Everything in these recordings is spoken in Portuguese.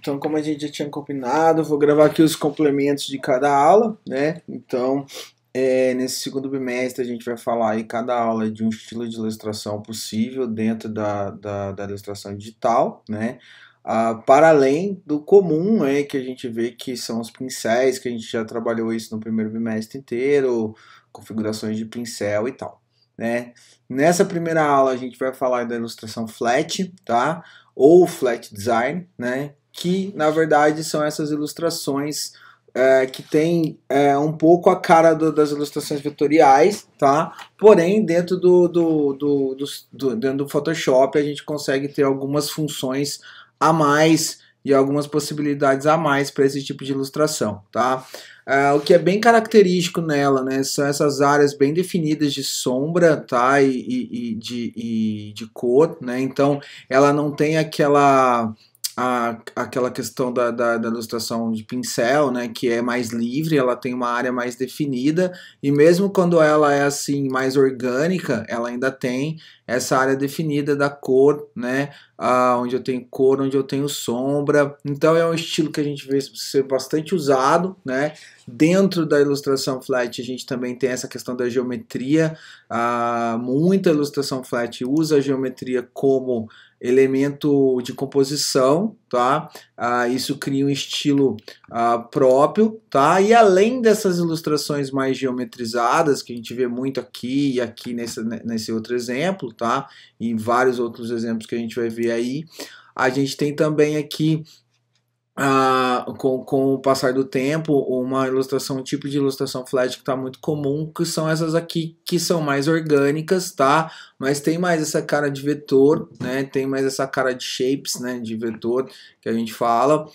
Então, como a gente já tinha combinado, vou gravar aqui os complementos de cada aula, né? Então, nesse segundo bimestre a gente vai falar em cada aula de um estilo de ilustração possível dentro da ilustração digital, né? Para além do comum, né, que a gente vê que são os pincéis, que a gente já trabalhou isso no primeiro bimestre inteiro, configurações de pincel e tal, né? Nessa primeira aula a gente vai falar da ilustração flat, tá? Ou flat design, né? Que na verdade são essas ilustrações que tem um pouco a cara das ilustrações vetoriais, tá? Porém, dentro dentro do Photoshop a gente consegue ter algumas funções a mais e algumas possibilidades a mais para esse tipo de ilustração, tá? O que é bem característico nela, né, são essas áreas bem definidas de sombra, tá, e de cor, né, então ela não tem aquela questão da ilustração de pincel, né, que é mais livre, ela tem uma área mais definida, e mesmo quando ela é assim mais orgânica, ela ainda tem essa área definida da cor, né, onde eu tenho cor, onde eu tenho sombra. Então é um estilo que a gente vê ser bastante usado, né. Dentro da ilustração flat a gente também tem essa questão da geometria, muita ilustração flat usa a geometria como elemento de composição, tá? Isso cria um estilo próprio, tá? E além dessas ilustrações mais geometrizadas, que a gente vê muito aqui e aqui nesse outro exemplo, tá? E vários outros exemplos que a gente vai ver aí, a gente tem também aqui com o passar do tempo, uma ilustração, um tipo de ilustração flat que está muito comum, que são essas aqui, que são mais orgânicas, tá? Mas tem mais essa cara de vetor, né? Tem mais essa cara de shapes, né? De vetor, que a gente fala,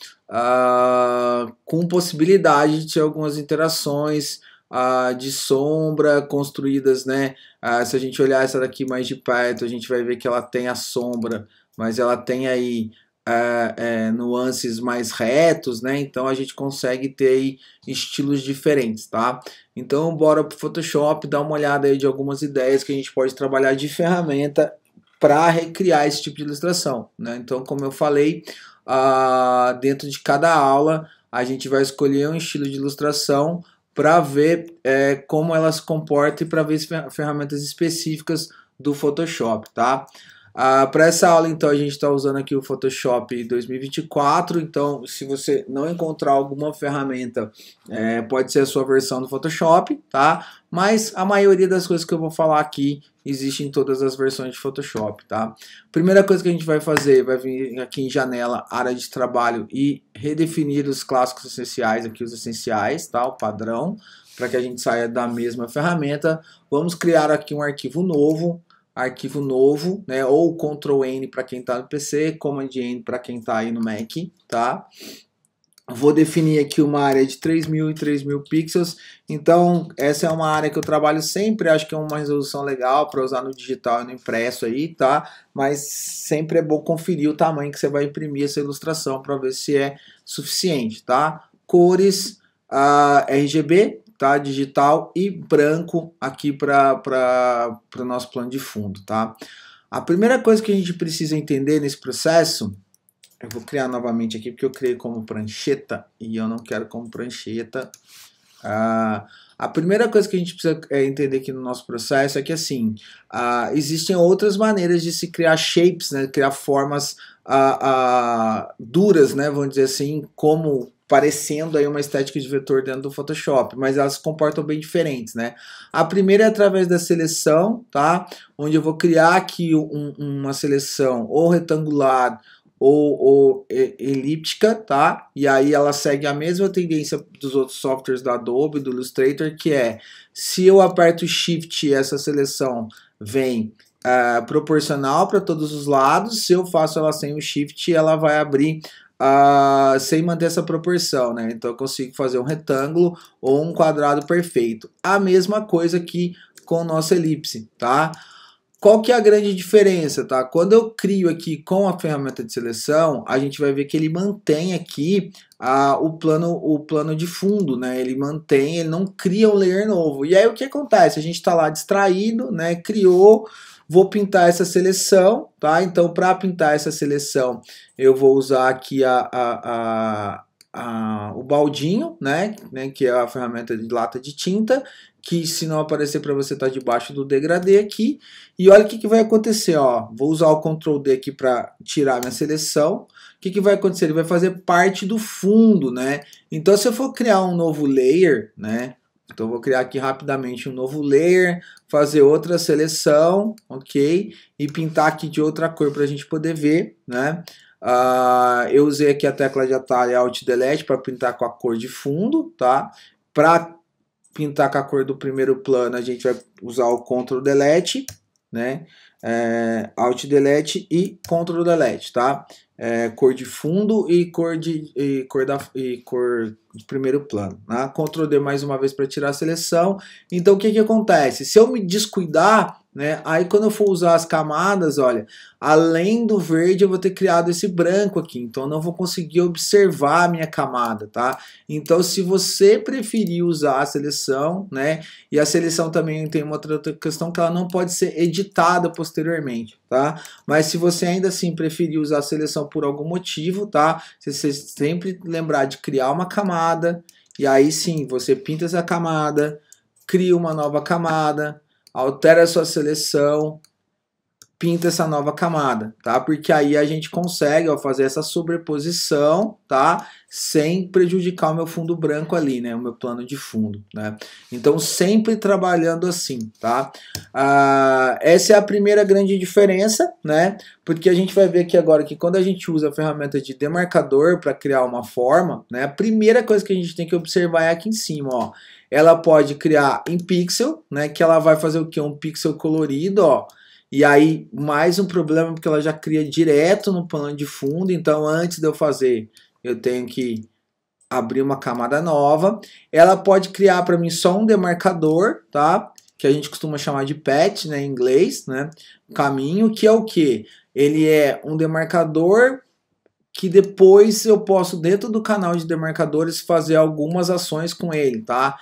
com possibilidade de ter algumas interações de sombra construídas, né? Se a gente olhar essa daqui mais de perto, a gente vai ver que ela tem a sombra, mas ela tem aí nuances mais retos, né? Então a gente consegue ter aí estilos diferentes, tá? Então bora pro Photoshop dar uma olhada aí de algumas ideias que a gente pode trabalhar de ferramenta para recriar esse tipo de ilustração, né? Então, como eu falei, dentro de cada aula a gente vai escolher um estilo de ilustração para ver como ela se comporta e para ver ferramentas específicas do Photoshop, tá? Para essa aula, então, a gente está usando aqui o Photoshop 2024, então, se você não encontrar alguma ferramenta, pode ser a sua versão do Photoshop, tá? Mas a maioria das coisas que eu vou falar aqui existe em todas as versões de Photoshop, tá? Primeira coisa que a gente vai fazer, vai vir aqui em janela, área de trabalho e redefinir os clássicos essenciais, aqui os essenciais, tá? O padrão, para que a gente saia da mesma ferramenta. Vamos criar aqui um arquivo novo, né, ou Ctrl N para quem está no PC, Command N para quem está aí no Mac, tá? Vou definir aqui uma área de 3.000 e 3.000 pixels, então essa é uma área que eu trabalho sempre, acho que é uma resolução legal para usar no digital e no impresso aí, tá? Mas sempre é bom conferir o tamanho que você vai imprimir essa ilustração para ver se é suficiente, tá? Cores, RGB, tá? Digital e branco aqui para o nosso plano de fundo, tá? A primeira coisa que a gente precisa entender nesse processo, eu vou criar novamente aqui porque eu criei como prancheta e eu não quero como prancheta. A primeira coisa que a gente precisa entender aqui no nosso processo é que assim, existem outras maneiras de se criar shapes, né? Criar formas duras, né? Vamos dizer assim, como parecendo aí uma estética de vetor dentro do Photoshop, mas elas se comportam bem diferentes, né? A primeira é através da seleção, tá? Onde eu vou criar aqui uma seleção ou retangular ou elíptica, tá? E aí ela segue a mesma tendência dos outros softwares da Adobe, do Illustrator, que é, se eu aperto Shift, essa seleção vem proporcional para todos os lados. Se eu faço ela sem o Shift, ela vai abrir sem manter essa proporção, né? Então eu consigo fazer um retângulo ou um quadrado perfeito. A mesma coisa aqui com nossa elipse, tá? Qual que é a grande diferença, tá? Quando eu crio aqui com a ferramenta de seleção, a gente vai ver que ele mantém aqui o plano de fundo, né? Ele mantém, ele não cria um layer novo. E aí o que acontece? A gente está lá distraído, né? Criou, Vou pintar essa seleção, tá? Então, para pintar essa seleção, eu vou usar aqui o baldinho, né? Que é a ferramenta de lata de tinta, que se não aparecer para você tá debaixo do degradê aqui. E olha o que vai acontecer, ó. Vou usar o Ctrl D aqui para tirar minha seleção. O que vai acontecer? Ele vai fazer parte do fundo, né? Então, se eu for criar um novo layer, né? Então, eu vou criar aqui rapidamente um novo layer, fazer outra seleção, ok? E pintar aqui de outra cor para a gente poder ver, né? Eu usei aqui a tecla de atalho Alt Delete para pintar com a cor de fundo, tá? Para pintar com a cor do primeiro plano, a gente vai usar o Ctrl Delete, né? Alt Delete e Ctrl Delete, tá? Cor de fundo e cor de primeiro plano, né? Ctrl D mais uma vez para tirar a seleção. Então o que acontece? Se eu me descuidar, né, aí quando eu for usar as camadas, olha, além do verde eu vou ter criado esse branco aqui, então eu não vou conseguir observar a minha camada, tá? Então se você preferir usar a seleção, né, e a seleção também tem uma outra questão que ela não pode ser editada posteriormente, tá? Mas se você ainda assim preferir usar a seleção por algum motivo, tá? Você sempre lembrar de criar uma camada, e aí sim, você pinta essa camada, cria uma nova camada, altera a sua seleção, pinta essa nova camada, tá? Porque aí a gente consegue, ó, fazer essa sobreposição, tá? Sem prejudicar o meu fundo branco ali, né? O meu plano de fundo, né? Então, sempre trabalhando assim, tá? Essa é a primeira grande diferença, né? Porque a gente vai ver aqui agora que quando a gente usa a ferramenta de demarcador para criar uma forma, né? A primeira coisa que a gente tem que observar é aqui em cima, ó. Ela pode criar em pixel, né? Que ela vai fazer o que? Um pixel colorido, ó. E aí, mais um problema, porque ela já cria direto no plano de fundo. Então, antes de eu fazer, eu tenho que abrir uma camada nova. Ela pode criar para mim só um demarcador, tá? Que a gente costuma chamar de patch, né? Em inglês, né? Caminho, que é o quê? Ele é um demarcador que depois eu posso, dentro do canal de demarcadores, fazer algumas ações com ele, tá?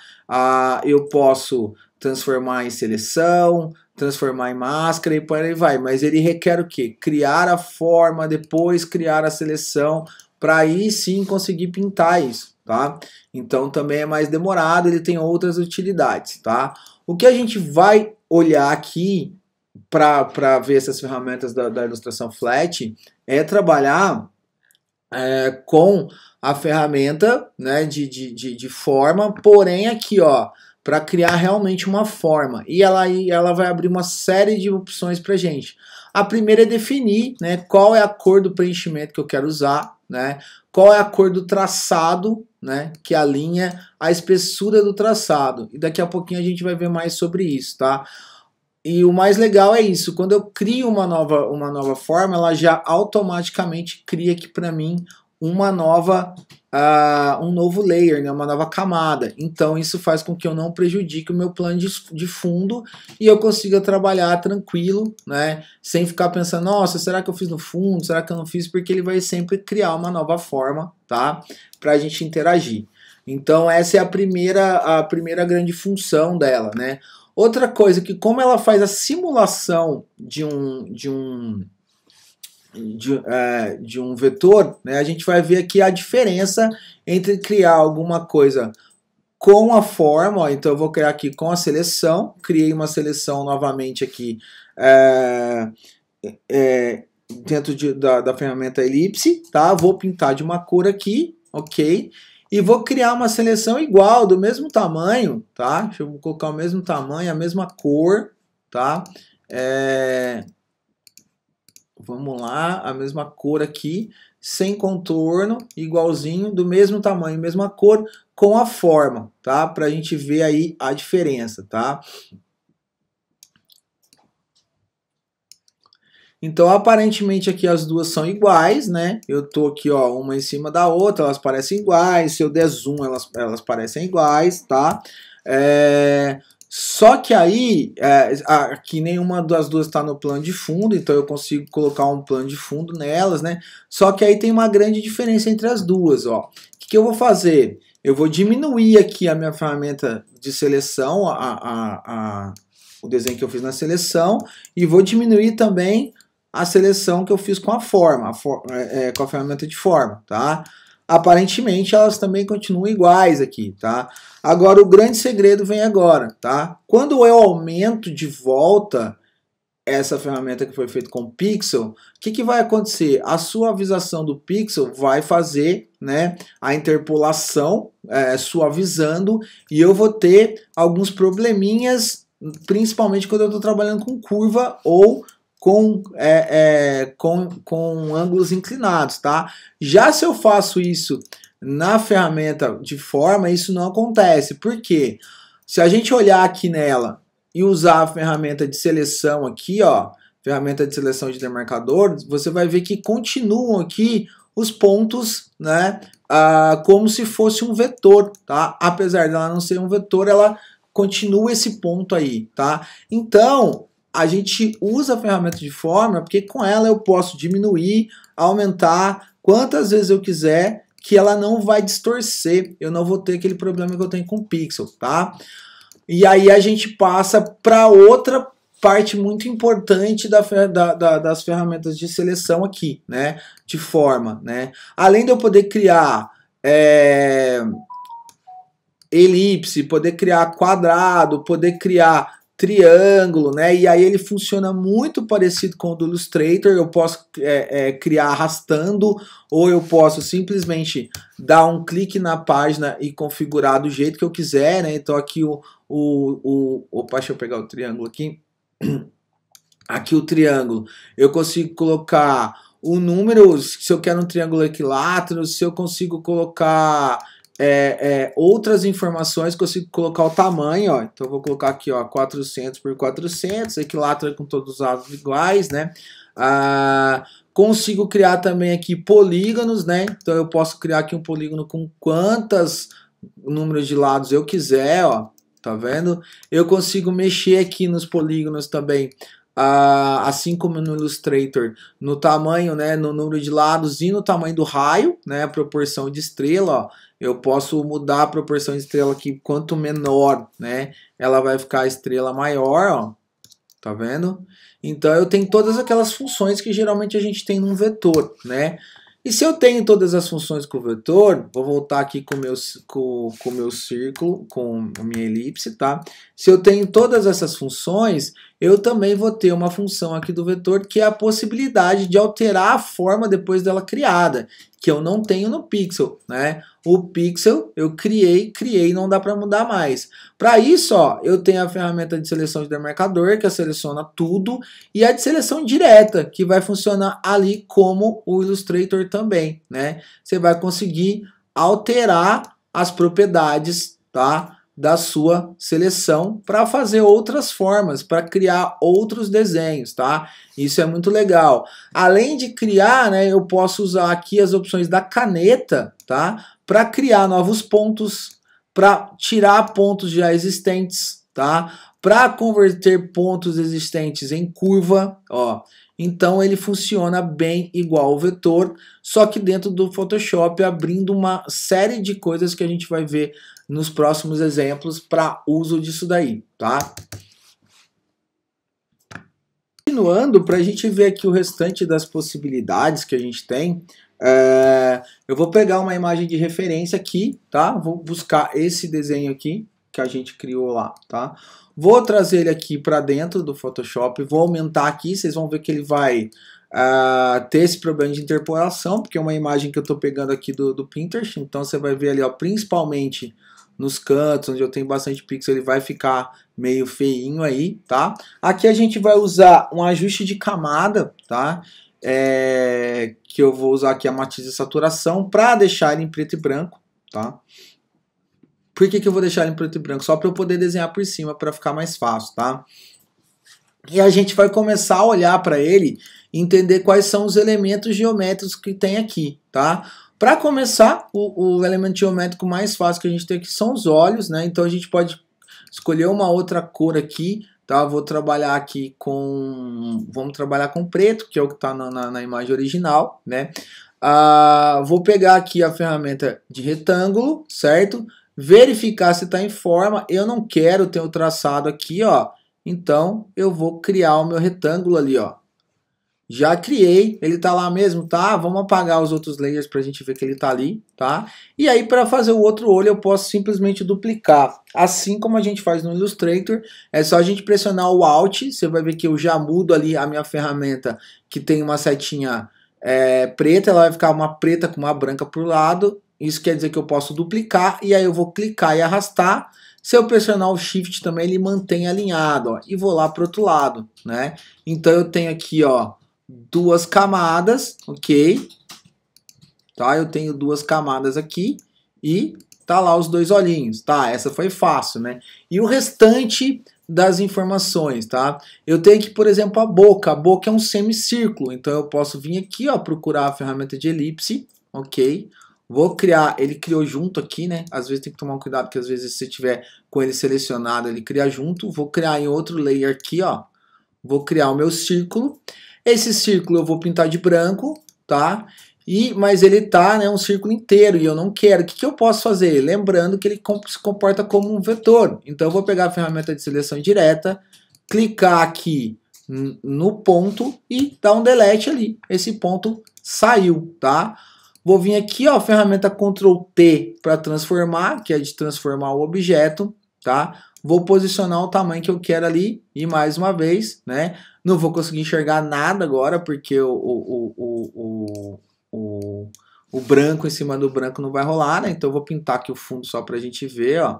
Eu posso transformar em seleção, transformar em máscara e por aí vai, mas ele requer o quê? Criar a forma, depois criar a seleção, para aí sim conseguir pintar isso, tá? Então também é mais demorado, ele tem outras utilidades, tá? O que a gente vai olhar aqui para ver essas ferramentas da ilustração flat é trabalhar com a ferramenta, né, de forma, porém aqui, ó, para criar realmente uma forma. E ela vai abrir uma série de opções para gente. A primeira é definir, né, qual é a cor do preenchimento que eu quero usar, né, qual é a cor do traçado, né, que alinha a espessura do traçado. E daqui a pouquinho a gente vai ver mais sobre isso, tá? E o mais legal é isso, quando eu crio uma nova forma, ela já automaticamente cria aqui para mim um novo layer, né, uma nova camada. Então isso faz com que eu não prejudique o meu plano de fundo e eu consiga trabalhar tranquilo, né, sem ficar pensando, nossa, será que eu fiz no fundo, será que eu não fiz? Porque ele vai sempre criar uma nova forma, tá, para a gente interagir. Então essa é a primeira grande função dela, né. Outra coisa que como ela faz a simulação de um vetor, né, a gente vai ver aqui a diferença entre criar alguma coisa com a forma, ó, então eu vou criar aqui com a seleção, criei uma seleção novamente aqui dentro da ferramenta elipse, tá? Vou pintar de uma cor aqui, ok? E vou criar uma seleção igual, do mesmo tamanho, tá? Deixa eu colocar o mesmo tamanho, a mesma cor, tá? Vamos lá, a mesma cor aqui, sem contorno, igualzinho, do mesmo tamanho, mesma cor, com a forma, tá? Pra gente ver aí a diferença, tá? Então, aparentemente aqui as duas são iguais, né? Eu tô aqui, ó, uma em cima da outra, elas parecem iguais. Se eu der zoom, elas parecem iguais, tá? Só que aí, aqui nenhuma das duas está no plano de fundo, então eu consigo colocar um plano de fundo nelas, né? Só que aí tem uma grande diferença entre as duas, ó. O que eu vou fazer? Eu vou diminuir aqui a minha ferramenta de seleção, o desenho que eu fiz na seleção e vou diminuir também a seleção que eu fiz com a forma, com a ferramenta de forma, tá? Aparentemente elas também continuam iguais aqui, tá? Agora o grande segredo vem agora, tá? Quando eu aumento de volta essa ferramenta que foi feita com pixel, o que vai acontecer? A suavização do pixel vai fazer, né, a interpolação suavizando e eu vou ter alguns probleminhas, principalmente quando eu estou trabalhando com curva ou com ângulos inclinados, tá? Já se eu faço isso na ferramenta de forma, isso não acontece. Por quê? Se a gente olhar aqui nela e usar a ferramenta de seleção aqui, ó, ferramenta de seleção de demarcador, você vai ver que continuam aqui os pontos, né, como se fosse um vetor, tá? Apesar dela não ser um vetor, ela continua esse ponto aí, tá? Então, a gente usa a ferramenta de forma porque com ela eu posso diminuir, aumentar quantas vezes eu quiser, que ela não vai distorcer, eu não vou ter aquele problema que eu tenho com o pixel, tá? E aí a gente passa para outra parte muito importante das ferramentas de seleção aqui, né? De forma, né? Além de eu poder criar elipse, poder criar quadrado, poder criar triângulo, né? E aí ele funciona muito parecido com o do Illustrator. Eu posso criar arrastando, ou eu posso simplesmente dar um clique na página e configurar do jeito que eu quiser, né? Então aqui opa, deixa eu pegar o triângulo aqui. Aqui o triângulo, eu consigo colocar o número, se eu quero um triângulo equilátero, se eu consigo colocar outras informações, consigo colocar o tamanho, ó. Então eu vou colocar aqui, ó, 400 por 400, equilátero com todos os lados iguais, né? Consigo criar também aqui polígonos, né? Então eu posso criar aqui um polígono com quantos números de lados eu quiser, ó. Tá vendo? Eu consigo mexer aqui nos polígonos também, assim como no Illustrator, no tamanho, né, no número de lados e no tamanho do raio, né, a proporção de estrela, ó. Eu posso mudar a proporção de estrela aqui, quanto menor, né, ela vai ficar a estrela maior, ó. Tá vendo? Então eu tenho todas aquelas funções que geralmente a gente tem num vetor, né? E se eu tenho todas as funções com o vetor, vou voltar aqui com o meu círculo, com a minha elipse, tá? Se eu tenho todas essas funções, eu também vou ter uma função aqui do vetor que é a possibilidade de alterar a forma depois dela criada, que eu não tenho no pixel, né? O pixel eu criei, não dá para mudar mais. Para isso, ó, eu tenho a ferramenta de seleção de demarcador, que seleciona tudo, e a de seleção direta, que vai funcionar ali como o Illustrator também, né? Você vai conseguir alterar as propriedades, tá, da sua seleção para fazer outras formas, para criar outros desenhos, tá? Isso é muito legal. Além de criar, né, eu posso usar aqui as opções da caneta, tá? Para criar novos pontos, para tirar pontos já existentes, tá? Para converter pontos existentes em curva, ó. Então ele funciona bem igual ao vetor, só que dentro do Photoshop, abrindo uma série de coisas que a gente vai ver nos próximos exemplos para uso disso daí, tá? Continuando, para a gente ver aqui o restante das possibilidades que a gente tem, eu vou pegar uma imagem de referência aqui, tá? Vou buscar esse desenho aqui que a gente criou lá, tá? Vou trazer ele aqui para dentro do Photoshop, vou aumentar aqui, vocês vão ver que ele vai ter esse problema de interpolação, porque é uma imagem que eu estou pegando aqui do Pinterest, então você vai ver ali, ó, principalmente nos cantos, onde eu tenho bastante pixel, ele vai ficar meio feinho aí, tá? Aqui a gente vai usar um ajuste de camada, tá? Que eu vou usar aqui a matiz e saturação para deixar ele em preto e branco, tá? Por que eu vou deixar ele em preto e branco? Só para eu poder desenhar por cima, para ficar mais fácil, tá? E a gente vai começar a olhar para ele e entender quais são os elementos geométricos que tem aqui, tá? Para começar, o elemento geométrico mais fácil que a gente tem aqui são os olhos, né? Então a gente pode escolher uma outra cor aqui, tá? Vou trabalhar aqui vamos trabalhar com preto, que é o que está na imagem original, né? Vou pegar aqui a ferramenta de retângulo, certo? Verificar se está em forma. Eu não quero ter o traçado aqui, ó, Então, eu vou criar o meu retângulo ali, ó. Já criei, ele tá lá mesmo, tá? Vamos apagar os outros layers pra gente ver que ele tá ali, tá? E aí, para fazer o outro olho, eu posso simplesmente duplicar. Assim como a gente faz no Illustrator, é só a gente pressionar o Alt, você vai ver que eu já mudo ali a minha ferramenta, que tem uma setinha preta, ela vai ficar uma preta com uma branca pro lado. Isso quer dizer que eu posso duplicar, e aí eu vou clicar e arrastar. Se eu pressionar o Shift também, ele mantém alinhado, ó, e vou lá pro outro lado, né? Então eu tenho aqui, ó, duas camadas, ok? Tá, eu tenho duas camadas aqui e tá lá os dois olhinhos, tá? Essa foi fácil, né? E o restante das informações, tá? Eu tenho aqui, por exemplo, a boca é um semicírculo, então eu posso vir aqui, ó, procurar a ferramenta de elipse, ok? Vou criar, ele criou junto aqui, né? Às vezes tem que tomar um cuidado, que às vezes se tiver com ele selecionado, ele cria junto. Vou criar em outro layer aqui, ó. Vou criar o meu círculo. Esse círculo eu vou pintar de branco, tá? Mas ele tá, né, um círculo inteiro e eu não quero. O que eu posso fazer? Lembrando que ele se comporta como um vetor. Então eu vou pegar a ferramenta de seleção direta, clicar aqui no ponto e dar um delete ali. Esse ponto saiu, tá? Vou vir aqui, ó, a ferramenta Ctrl T para transformar, que é de transformar o objeto, tá? Vou posicionar o tamanho que eu quero ali e mais uma vez, né? Não vou conseguir enxergar nada agora porque o branco em cima do branco não vai rolar, né? Então eu vou pintar aqui o fundo só pra gente ver, ó.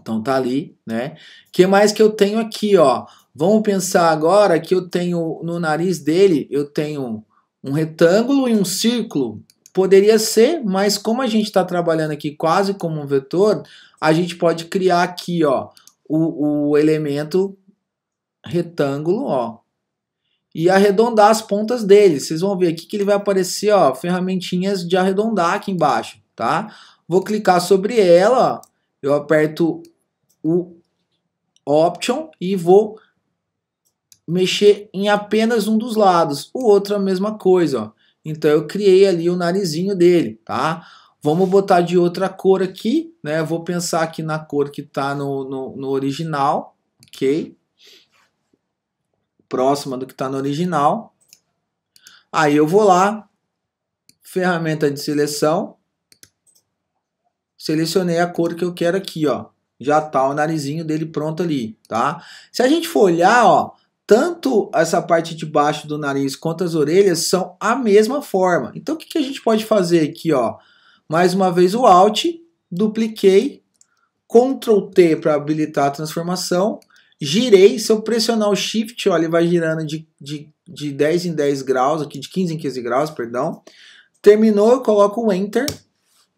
Então tá ali, né? O que mais que eu tenho aqui, ó? Vamos pensar agora que eu tenho no nariz dele, eu tenho um retângulo e um círculo. Poderia ser, mas como a gente está trabalhando aqui quase como um vetor, a gente pode criar aqui, ó, o elemento retângulo, ó, e arredondar as pontas dele. Vocês vão ver aqui que ele vai aparecer, ó, ferramentinhas de arredondar aqui embaixo, tá? Vou clicar sobre ela, ó, eu aperto o Option e vou mexer em apenas um dos lados. O outro é a mesma coisa, ó. Então eu criei ali o narizinho dele, tá? Vamos botar de outra cor aqui, né? Vou pensar aqui na cor que tá no original, ok? Próxima do que tá no original. Aí eu vou lá, ferramenta de seleção, selecionei a cor que eu quero aqui, ó. Já tá o narizinho dele pronto ali, tá? Se a gente for olhar, ó, tanto essa parte de baixo do nariz quanto as orelhas são a mesma forma. Então o que a gente pode fazer aqui, ó? Mais uma vez o Alt, dupliquei, Ctrl T para habilitar a transformação, girei, se eu pressionar o Shift, ó, ele vai girando de 10 em 10 graus, aqui de 15 em 15 graus, perdão. Terminou, eu coloco o Enter,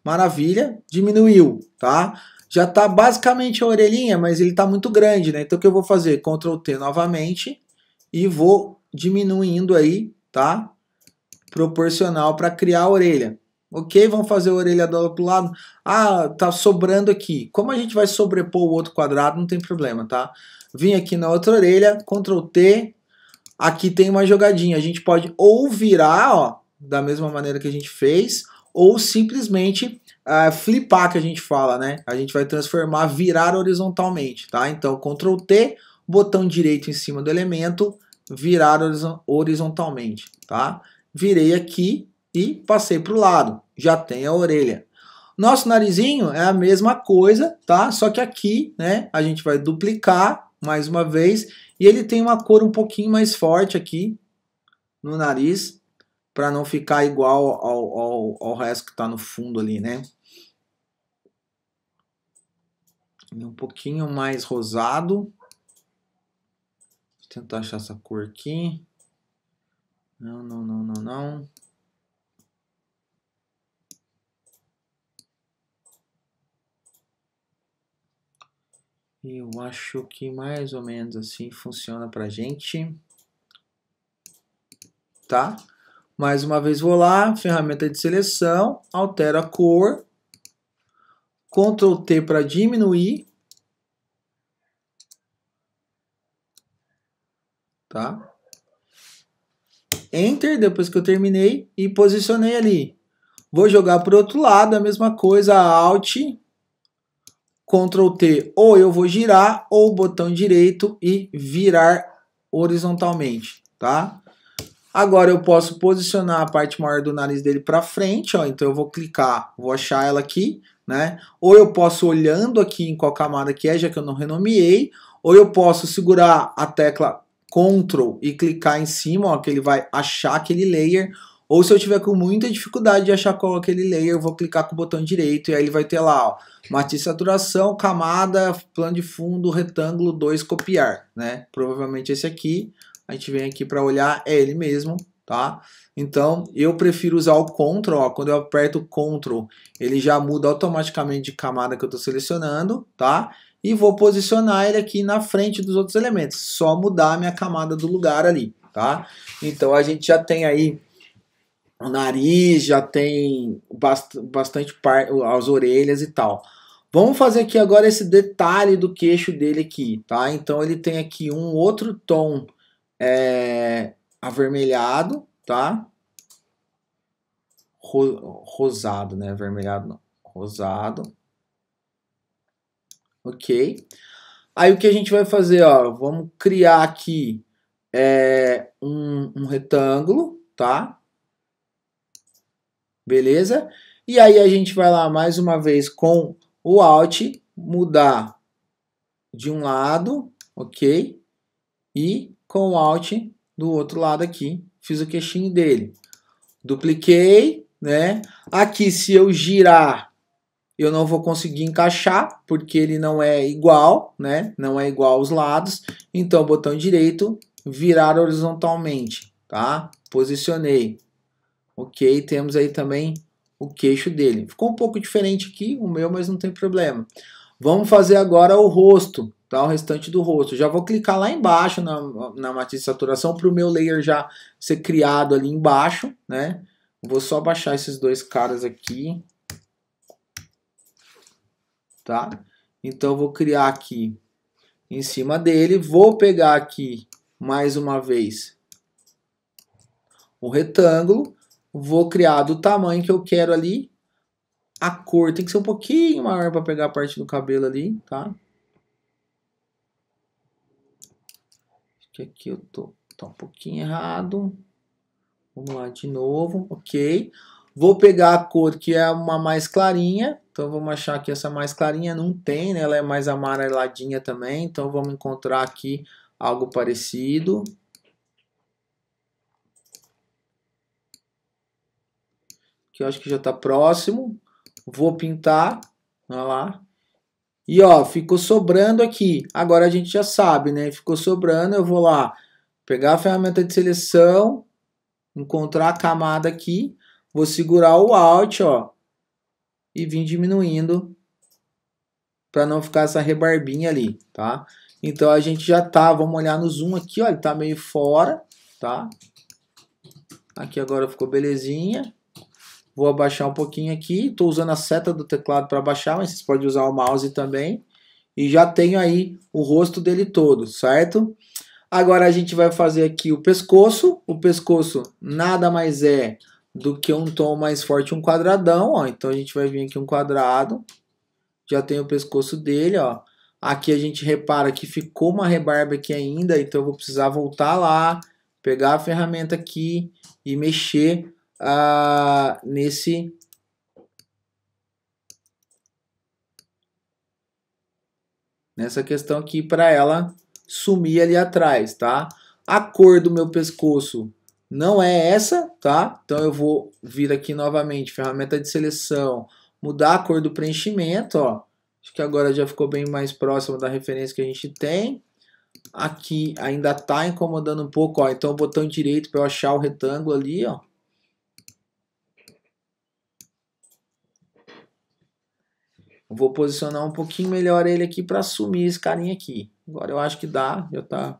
maravilha, diminuiu, tá? Já tá basicamente a orelhinha, mas ele tá muito grande, né? Então o que eu vou fazer? Ctrl T novamente e vou diminuindo aí, tá? Proporcional para criar a orelha. Ok, vamos fazer a orelha do outro lado. Ah, tá sobrando aqui. Como a gente vai sobrepor o outro quadrado, não tem problema, tá? Vim aqui na outra orelha, Ctrl T. Aqui tem uma jogadinha. A gente pode ou virar, ó, da mesma maneira que a gente fez, ou simplesmente flipar, que a gente fala, né? A gente vai transformar, virar horizontalmente, tá? Então, Ctrl T, botão direito em cima do elemento, virar horizontalmente, tá? Virei aqui e passei para o lado. Já tem a orelha. Nosso narizinho é a mesma coisa, tá? Só que aqui, né, a gente vai duplicar mais uma vez e ele tem uma cor um pouquinho mais forte aqui no nariz, para não ficar igual ao resto que está no fundo ali, né? Um pouquinho mais rosado. Vou tentar achar essa cor aqui. Não. Eu acho que mais ou menos assim funciona pra gente. Tá? Mais uma vez vou lá, ferramenta de seleção, altero a cor, Ctrl T para diminuir, tá? Enter depois que eu terminei e posicionei ali. Vou jogar para o outro lado, a mesma coisa, Alt, Ctrl T, ou eu vou girar, ou o botão direito e virar horizontalmente, tá? Agora eu posso posicionar a parte maior do nariz dele para frente, ó. Então eu vou clicar, vou achar ela aqui, né? Ou eu posso olhando aqui em qual camada que é, já que eu não renomeei, ou eu posso segurar a tecla Ctrl e clicar em cima, ó, que ele vai achar aquele layer. Ou se eu tiver com muita dificuldade de achar qual é aquele layer, eu vou clicar com o botão direito e aí ele vai ter lá, ó, matiz saturação, camada, plano de fundo, retângulo 2, copiar, né? Provavelmente esse aqui. A gente vem aqui para olhar, é ele mesmo, tá? Então, eu prefiro usar o Ctrl, ó, quando eu aperto o Ctrl, ele já muda automaticamente de camada que eu estou selecionando, tá? E vou posicionar ele aqui na frente dos outros elementos, só mudar a minha camada do lugar ali, tá? Então, a gente já tem aí o nariz, já tem bastante as orelhas e tal. Vamos fazer aqui agora esse detalhe do queixo dele aqui, tá? Então, ele tem aqui um outro tom avermelhado, tá? Rosado, né? Avermelhado não. Rosado. Ok. Aí o que a gente vai fazer, ó? Vamos criar aqui um retângulo, tá? Beleza? E aí a gente vai lá mais uma vez com o Alt, mudar de um lado, ok? E com o Alt do outro lado aqui, fiz o queixinho dele. Dupliquei, né? Aqui, se eu girar, eu não vou conseguir encaixar, porque ele não é igual, né? Não é igual aos lados. Então, botão direito, virar horizontalmente, tá? Posicionei. Ok, temos aí também o queixo dele. Ficou um pouco diferente aqui, o meu, mas não tem problema. Vamos fazer agora o rosto, tá? O restante do rosto. Já vou clicar lá embaixo na matiz de saturação para o meu layer já ser criado ali embaixo, né? Vou só baixar esses dois caras aqui, tá? Então eu vou criar aqui em cima dele, vou pegar aqui mais uma vez o retângulo, vou criar do tamanho que eu quero ali. A cor tem que ser um pouquinho maior para pegar a parte do cabelo ali, tá? Que aqui eu tá um pouquinho errado. Vamos lá de novo, ok. Vou pegar a cor que é uma mais clarinha. Então vamos achar que essa mais clarinha não tem, né? Ela é mais amareladinha também. Então vamos encontrar aqui algo parecido. Que eu acho que já está próximo. Vou pintar, olha lá. E ó, ficou sobrando aqui. Agora a gente já sabe, né? Ficou sobrando, eu vou lá pegar a ferramenta de seleção, encontrar a camada aqui, vou segurar o Alt, ó, e vir diminuindo para não ficar essa rebarbinha ali, tá? Então a gente já tá, vamos olhar no zoom aqui, ó, ele tá meio fora, tá? Aqui agora ficou belezinha. Vou abaixar um pouquinho aqui, estou usando a seta do teclado para abaixar, mas vocês podem usar o mouse também. E já tenho aí o rosto dele todo, certo? Agora a gente vai fazer aqui o pescoço. O pescoço nada mais é do que um tom mais forte, um quadradão, ó. Então a gente vai vir aqui um quadrado. Já tem o pescoço dele, ó. Aqui a gente repara que ficou uma rebarba aqui ainda, então eu vou precisar voltar lá, pegar a ferramenta aqui e mexer nessa questão aqui para ela sumir ali atrás, tá? A cor do meu pescoço não é essa, tá? Então eu vou vir aqui novamente, ferramenta de seleção, mudar a cor do preenchimento, ó. Acho que agora já ficou bem mais próximo da referência que a gente tem. Aqui ainda tá incomodando um pouco, ó. Então o botão direito para eu achar o retângulo ali, ó. Vou posicionar um pouquinho melhor ele aqui para assumir esse carinha aqui. Agora eu acho que dá, já tá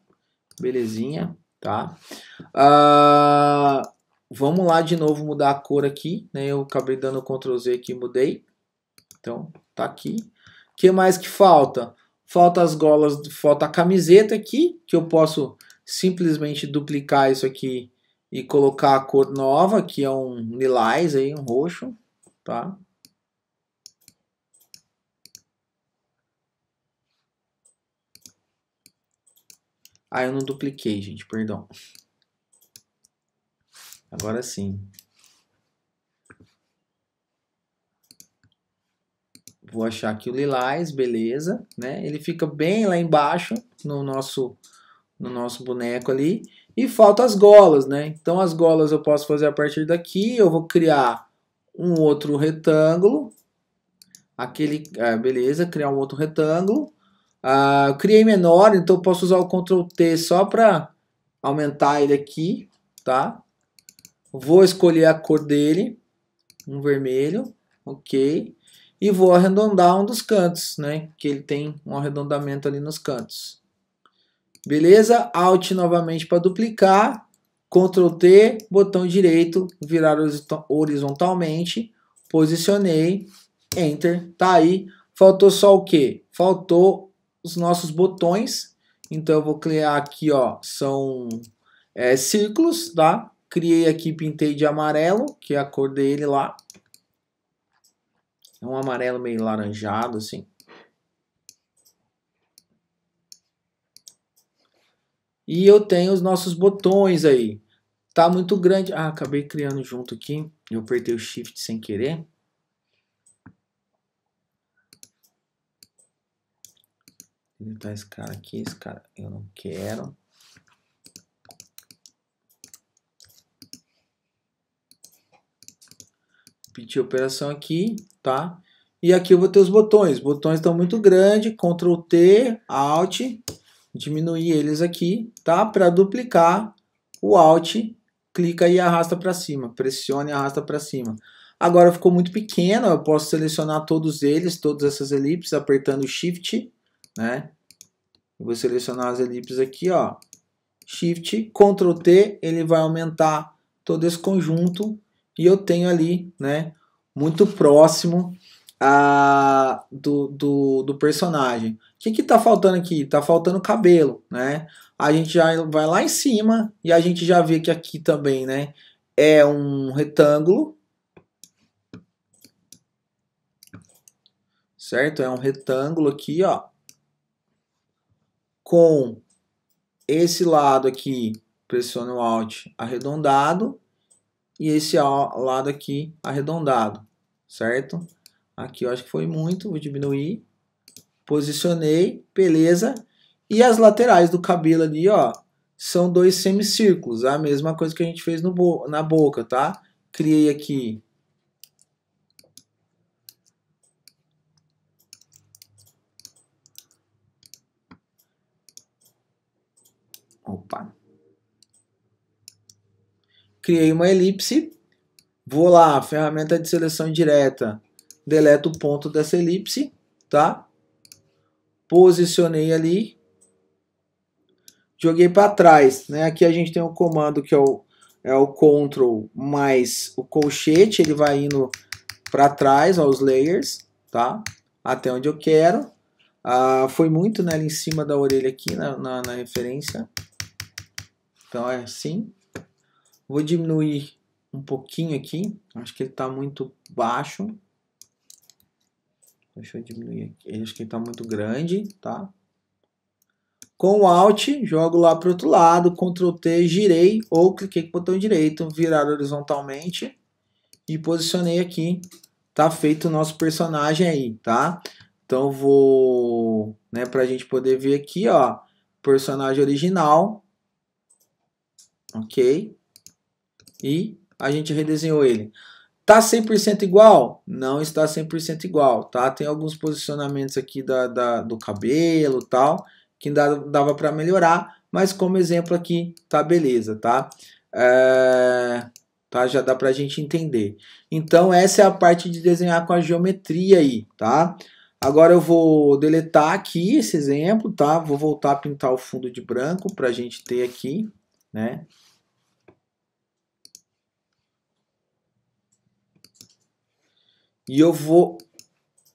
belezinha, tá? Vamos lá de novo mudar a cor aqui, né? Eu acabei dando Ctrl Z aqui e mudei. Então, tá aqui. O que mais que falta? Falta as golas, falta a camiseta aqui, que eu posso simplesmente duplicar isso aqui e colocar a cor nova, que é um lilás aí, um roxo, tá? Ah, eu não dupliquei, gente, perdão. Agora sim. Vou achar aqui o lilás, beleza, né? Ele fica bem lá embaixo no nosso boneco ali. E falta as golas, né? Então as golas eu posso fazer a partir daqui. Eu vou criar um outro retângulo. Beleza, criar um outro retângulo. Eu criei menor, então eu posso usar o Ctrl T só para aumentar ele aqui, tá? Vou escolher a cor dele, um vermelho, ok. E vou arredondar um dos cantos, né? Que ele tem um arredondamento ali nos cantos. Beleza? Alt novamente para duplicar. Ctrl T, botão direito, virar horizontalmente. Posicionei. Enter. Tá aí. Faltou só o quê? Faltou os nossos botões. Então eu vou criar aqui, ó. São círculos, tá? Criei aqui, pintei de amarelo, que é a cor dele lá. É um amarelo meio laranjado, assim. E eu tenho os nossos botões aí. Tá muito grande. Ah, acabei criando junto aqui. Eu apertei o Shift sem querer. Vou deletar esse cara aqui. Esse cara eu não quero. Repetir a operação aqui, tá? E aqui eu vou ter os botões. Os botões estão muito grandes. Ctrl T, Alt. Diminuir eles aqui, tá? Para duplicar o Alt, clica e arrasta para cima. Pressione e arrasta para cima. Agora ficou muito pequeno, eu posso selecionar todos eles, todas essas elipses, apertando Shift, né? Eu vou selecionar as elipses aqui, ó. Shift, Ctrl T, ele vai aumentar todo esse conjunto e eu tenho ali, né? Muito próximo do personagem. O que tá faltando aqui? Tá faltando cabelo, né? A gente já vai lá em cima e a gente já vê que aqui também, né? É um retângulo, certo? É um retângulo aqui, ó, com esse lado aqui, pressione o Alt, arredondado, e esse lado aqui, arredondado, certo? Aqui eu acho que foi muito, vou diminuir. Posicionei, beleza. E as laterais do cabelo ali, ó, são dois semicírculos, a mesma coisa que a gente fez na boca, tá? Criei aqui criei uma elipse, vou lá, ferramenta de seleção direta, deleto o ponto dessa elipse, tá? Posicionei ali, joguei para trás, né? Aqui a gente tem um comando que é o Ctrl mais o colchete, ele vai indo para trás, ó, os layers, tá? Até onde eu quero. Foi muito, né, ali em cima da orelha aqui na referência. Então é assim. Vou diminuir um pouquinho aqui. Acho que ele está muito baixo. Deixa eu diminuir aqui. Acho que ele está muito grande, tá? Com o Alt, jogo lá para o outro lado, Ctrl T, girei ou cliquei com o botão direito, virar horizontalmente e posicionei aqui. Tá feito o nosso personagem aí, tá? Então vou, né, pra gente poder ver aqui, ó, personagem original. OK? E a gente redesenhou ele. Tá 100% igual? Não está 100% igual, tá? Tem alguns posicionamentos aqui do cabelo e tal, que dava para melhorar, mas como exemplo aqui, tá beleza, tá? Tá? Já dá pra gente entender. Então essa é a parte de desenhar com a geometria aí, tá? Agora eu vou deletar aqui esse exemplo, tá? Vou voltar a pintar o fundo de branco pra gente ter aqui, né? E eu vou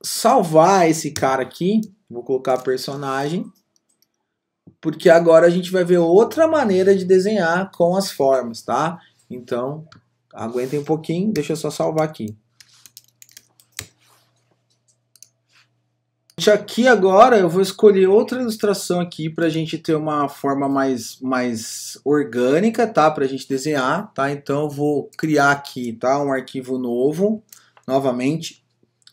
salvar esse cara aqui, vou colocar personagem, porque agora a gente vai ver outra maneira de desenhar com as formas, tá? Então, aguentem um pouquinho, deixa eu só salvar aqui. Aqui agora eu vou escolher outra ilustração aqui para a gente ter uma forma mais orgânica, tá? Para a gente desenhar, tá? Então eu vou criar aqui, tá? Um arquivo novo, novamente.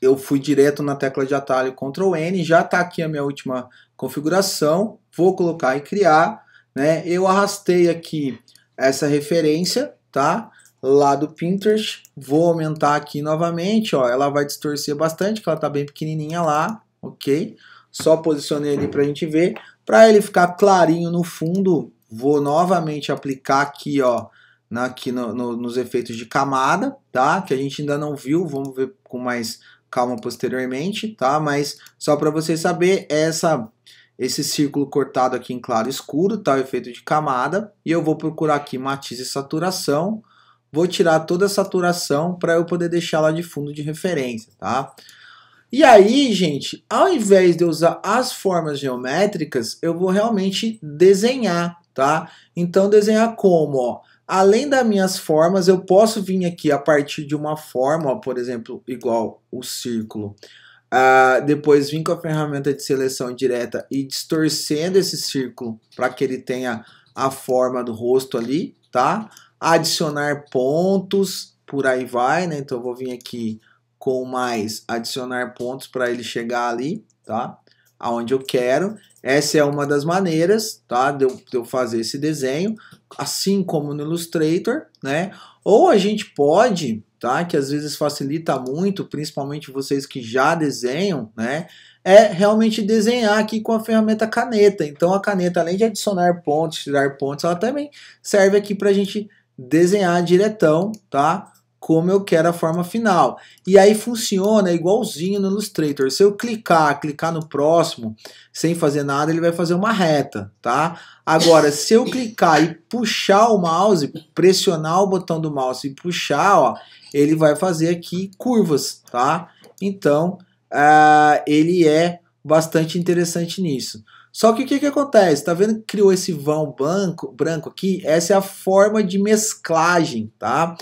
Eu fui direto na tecla de atalho Ctrl N, já está aqui a minha última configuração. Vou colocar em criar, né? Eu arrastei aqui essa referência, tá? Lá do Pinterest. Vou aumentar aqui novamente, ó. Ela vai distorcer bastante, porque ela está bem pequenininha lá. Ok? Só posicionei ali para a gente ver. Para ele ficar clarinho no fundo, vou novamente aplicar aqui, ó, aqui nos efeitos de camada, tá? Que a gente ainda não viu, vamos ver com mais calma posteriormente, tá? Mas só para você saber, esse círculo cortado aqui em claro e escuro, tá? O efeito de camada. E eu vou procurar aqui matiz e saturação. Vou tirar toda a saturação para eu poder deixar lá de fundo de referência, tá? E aí, gente, ao invés de eu usar as formas geométricas, eu vou realmente desenhar, tá? Então, desenhar como, ó? Além das minhas formas, eu posso vir aqui a partir de uma forma, ó, por exemplo, igual o círculo. Depois vir com a ferramenta de seleção direta e distorcendo esse círculo para que ele tenha a forma do rosto ali, tá? Adicionar pontos, por aí vai, né? Então, eu vou vir aqui com mais adicionar pontos para ele chegar ali, tá? Aonde eu quero. Essa é uma das maneiras, tá? De eu fazer esse desenho, assim como no Illustrator, né? Ou a gente pode, tá? Que às vezes facilita muito, principalmente vocês que já desenham, né? É realmente desenhar aqui com a ferramenta caneta. Então a caneta, além de adicionar pontos, tirar pontos, ela também serve aqui para a gente desenhar diretão, tá? Como eu quero a forma final. E aí funciona igualzinho no Illustrator. Se eu clicar no próximo, sem fazer nada, ele vai fazer uma reta, tá? Agora, se eu clicar e puxar o mouse, pressionar o botão do mouse e puxar, ó, ele vai fazer aqui curvas, tá? Então, ele é bastante interessante nisso. Só que o que acontece? Tá vendo que criou esse vão branco aqui? Essa é a forma de mesclagem, tá?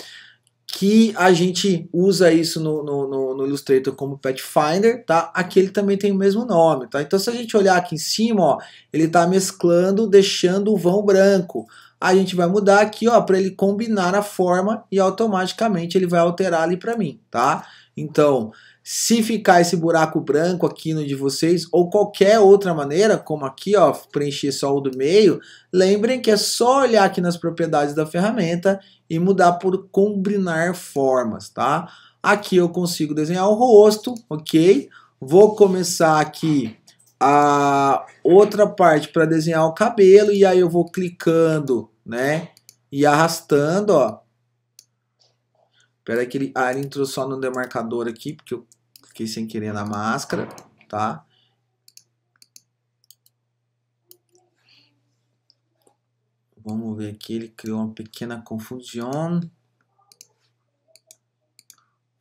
Que a gente usa isso no Illustrator como Pathfinder, tá? Aqui ele também tem o mesmo nome, tá? Então se a gente olhar aqui em cima, ó, ele tá mesclando, deixando o vão branco. A gente vai mudar aqui, ó, para ele combinar a forma e automaticamente ele vai alterar ali para mim, tá? Então, se ficar esse buraco branco aqui no de vocês, ou qualquer outra maneira, como aqui, ó, preencher só o do meio, lembrem que é só olhar aqui nas propriedades da ferramenta e mudar por combinar formas, tá? Aqui eu consigo desenhar o rosto, ok? Vou começar aqui a outra parte para desenhar o cabelo, e aí eu vou clicando, né? E arrastando, ó. Espera que ele entrou só no demarcador aqui, porque eu fiquei sem querer na máscara, tá? Vamos ver aqui, ele criou uma pequena confusão.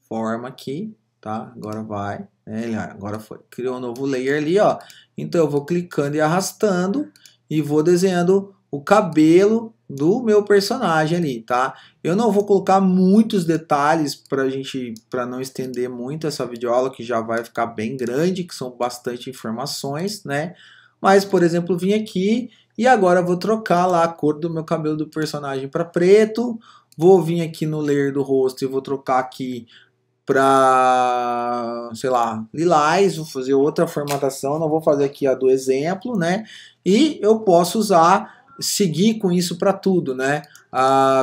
Forma aqui, tá? Agora vai, né? Agora foi. Criou um novo layer ali, ó. Então eu vou clicando e arrastando e vou desenhando o cabelo do meu personagem ali, tá? Eu não vou colocar muitos detalhes para não estender muito essa videoaula, que já vai ficar bem grande, que são bastante informações, né? Mas, por exemplo, vim aqui e agora vou trocar lá a cor do meu cabelo do personagem para preto. Vou vir aqui no layer do rosto e vou trocar aqui para, sei lá, lilás. Vou fazer outra formatação, não vou fazer aqui a do exemplo, né? E eu posso seguir com isso para tudo, né?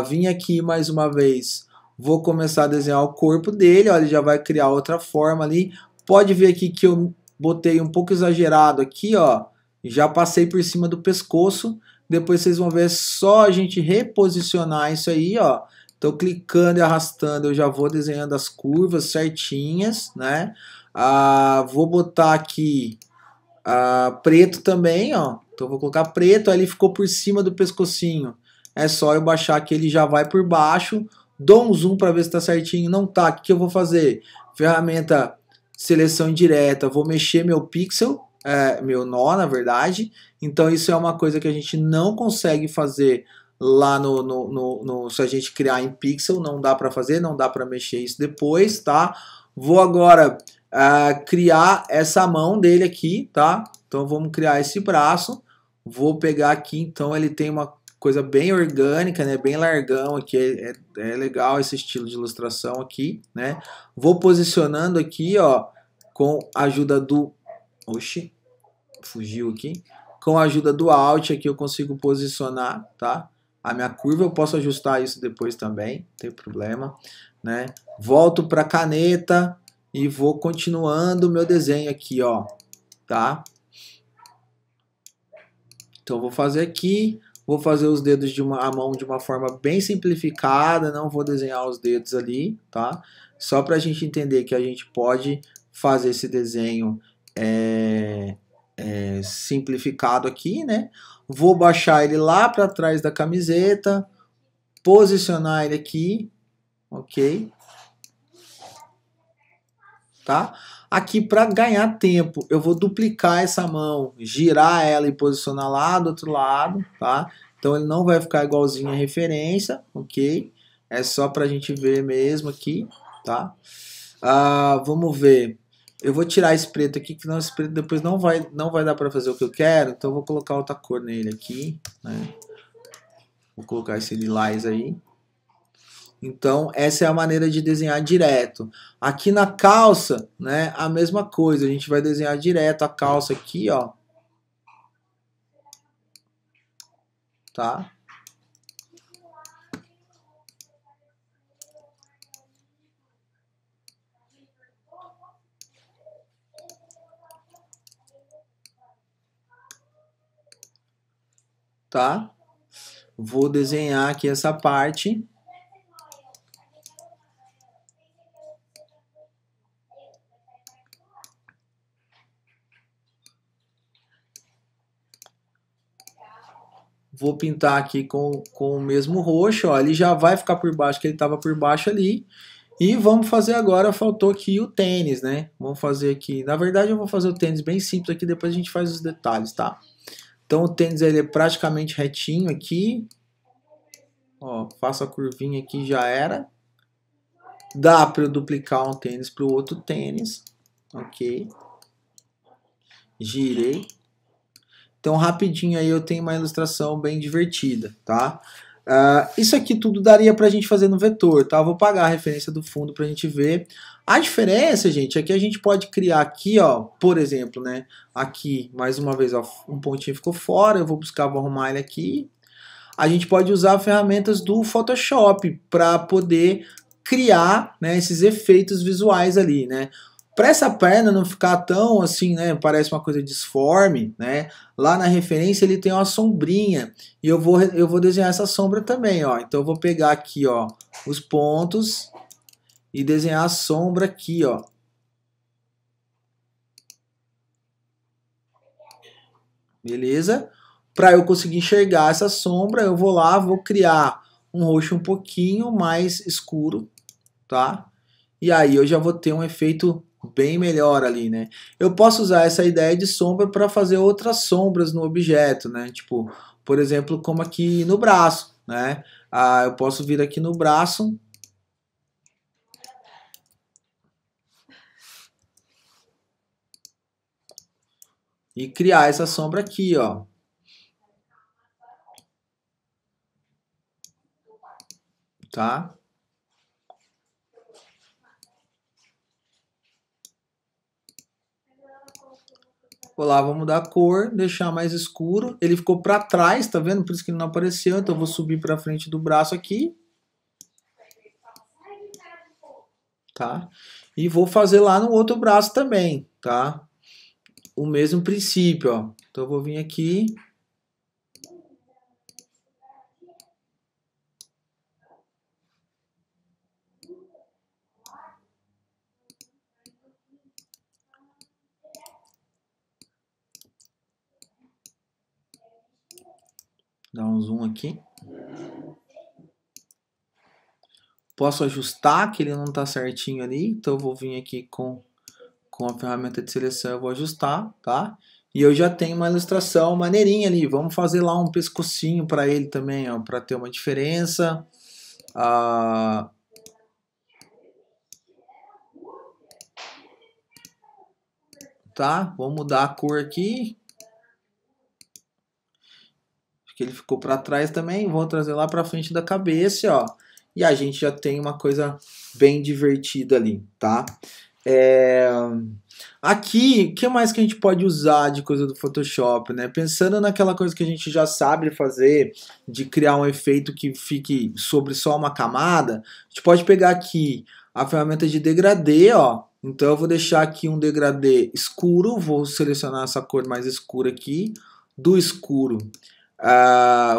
Vim aqui mais uma vez, vou começar a desenhar o corpo dele, ó, ele já vai criar outra forma ali. Pode ver aqui que eu botei um pouco exagerado aqui, ó, já passei por cima do pescoço. Depois vocês vão ver, só a gente reposicionar isso aí, ó. Então, clicando e arrastando, eu já vou desenhando as curvas certinhas, né? Vou botar aqui preto também, ó. Então, eu vou colocar preto, aí ele ficou por cima do pescocinho. É só eu baixar que ele já vai por baixo. Dou um zoom para ver se está certinho. Não tá. O que eu vou fazer? Ferramenta seleção indireta. Vou mexer meu pixel, meu nó, na verdade. Então, isso é uma coisa que a gente não consegue fazer lá se a gente criar em pixel. Não dá para fazer, não dá para mexer isso depois, tá? Vou agora criar essa mão dele aqui, tá? Então vamos criar esse braço. Vou pegar aqui, então ele tem uma coisa bem orgânica, né? Bem largão aqui, é legal esse estilo de ilustração aqui, né? Vou posicionando aqui, ó, com a ajuda do... Oxi, fugiu aqui. Com a ajuda do Alt aqui eu consigo posicionar, tá? A minha curva, eu posso ajustar isso depois também, não tem problema, né? Volto para a caneta e vou continuando o meu desenho aqui, ó, tá? Então vou fazer aqui, vou fazer os dedos a mão de uma forma bem simplificada, não vou desenhar os dedos ali, tá? Só para a gente entender que a gente pode fazer esse desenho simplificado aqui, né? Vou baixar ele lá para trás da camiseta, posicionar ele aqui, ok? Tá? Aqui para ganhar tempo, eu vou duplicar essa mão, girar ela e posicionar lá do outro lado, tá? Então ele não vai ficar igualzinho a referência, ok? É só para a gente ver mesmo aqui, tá? Vamos ver. Eu vou tirar esse preto aqui, que não, esse preto depois não vai dar para fazer o que eu quero, então eu vou colocar outra cor nele aqui, né? Vou colocar esse lilás aí. Então, essa é a maneira de desenhar direto. Aqui na calça, né, a mesma coisa. A gente vai desenhar direto a calça aqui, ó. Tá? Tá? Vou desenhar aqui essa parte. Vou pintar aqui com o mesmo roxo, ó, ele já vai ficar por baixo, que ele estava por baixo ali. E vamos fazer agora, faltou aqui o tênis, né? Vamos fazer aqui, na verdade eu vou fazer o tênis bem simples aqui, depois a gente faz os detalhes, tá? Então o tênis ele é praticamente retinho aqui. Ó, faço a curvinha aqui, já era. Dá para eu duplicar um tênis para o outro tênis, ok? Girei. Então, rapidinho aí eu tenho uma ilustração bem divertida, tá? Isso aqui tudo daria pra gente fazer no vetor, tá? Vou pagar a referência do fundo pra gente ver. A diferença, gente, é que a gente pode criar aqui, ó, por exemplo, né? Aqui, mais uma vez, ó, um pontinho ficou fora, eu vou buscar, vou arrumar ele aqui. A gente pode usar ferramentas do Photoshop para poder criar, né, esses efeitos visuais ali, né? Para essa perna não ficar tão assim, né, parece uma coisa disforme, né? Lá na referência ele tem uma sombrinha e eu vou desenhar essa sombra também, ó. Então eu vou pegar aqui, ó, os pontos e desenhar a sombra aqui, ó. Beleza? Para eu conseguir enxergar essa sombra, eu vou lá, vou criar um roxo um pouquinho mais escuro, tá? E aí eu já vou ter um efeito bem melhor ali, né? Eu posso usar essa ideia de sombra para fazer outras sombras no objeto, né? Tipo, por exemplo, como aqui no braço, né? Eu posso vir aqui no braço e criar essa sombra aqui, ó. Tá? Vou lá, vou mudar a cor, deixar mais escuro. Ele ficou para trás, tá vendo? Por isso que ele não apareceu. Então eu vou subir para frente do braço aqui. Tá? E vou fazer lá no outro braço também, tá? O mesmo princípio, ó. Então eu vou vir aqui. Dar um zoom aqui. Posso ajustar, que ele não está certinho ali. Então eu vou vir aqui com a ferramenta de seleção, eu vou ajustar, tá? E eu já tenho uma ilustração maneirinha ali. Vamos fazer lá um pescocinho para ele também, ó, para ter uma diferença. tá? Vou mudar a cor aqui. Acho que ele ficou para trás também. Vou trazer lá para frente da cabeça, ó. E a gente já tem uma coisa bem divertida ali, tá? Aqui, o que mais que a gente pode usar de coisa do Photoshop, né? Pensando naquela coisa que a gente já sabe fazer, de criar um efeito que fique sobre só uma camada, a gente pode pegar aqui a ferramenta de degradê, ó. Então eu vou deixar aqui um degradê escuro, vou selecionar essa cor mais escura aqui, do escuro.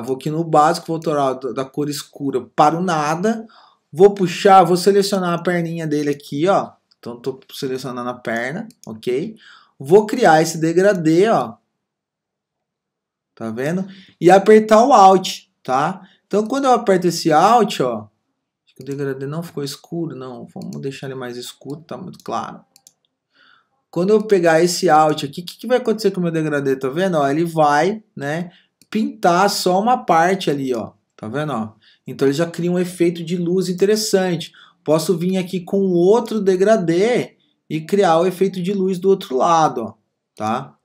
Vou aqui no básico, vou alterar da cor escura para o nada, vou puxar, vou selecionar a perninha dele aqui, ó. Então estou selecionando a perna, ok? Vou criar esse degradê, ó. Tá vendo? E apertar o Alt, tá? Então quando eu aperto esse Alt, ó, acho que o degradê não ficou escuro, não. Vamos deixar ele mais escuro, tá muito claro. Quando eu pegar esse Alt aqui, o que vai acontecer com o meu degradê? Tá vendo? Ó, ele vai, né, pintar só uma parte ali, ó. Tá vendo? Ó? Então ele já cria um efeito de luz interessante. Posso vir aqui com outro degradê e criar o efeito de luz do outro lado, ó, tá?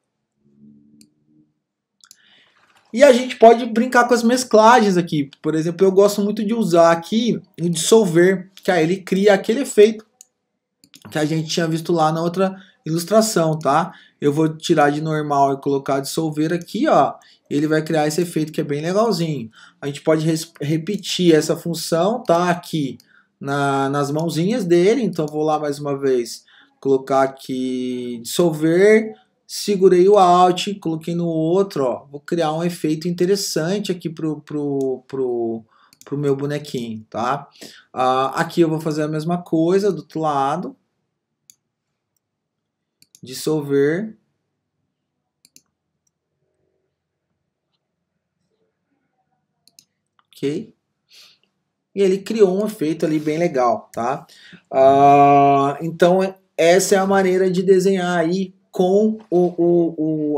E a gente pode brincar com as mesclagens aqui. Por exemplo, eu gosto muito de usar aqui o dissolver, que aí ele cria aquele efeito que a gente tinha visto lá na outra ilustração, tá? Eu vou tirar de normal e colocar dissolver aqui, ó. Ele vai criar esse efeito que é bem legalzinho. A gente pode repetir essa função, tá? Aqui nas mãozinhas dele. Então vou lá mais uma vez, colocar aqui dissolver, segurei o Alt, coloquei no outro, ó. Vou criar um efeito interessante aqui pro meu bonequinho, tá? Aqui eu vou fazer a mesma coisa do outro lado. Dissolver. Ok? E ele criou um efeito ali bem legal, tá? Então essa é a maneira de desenhar aí com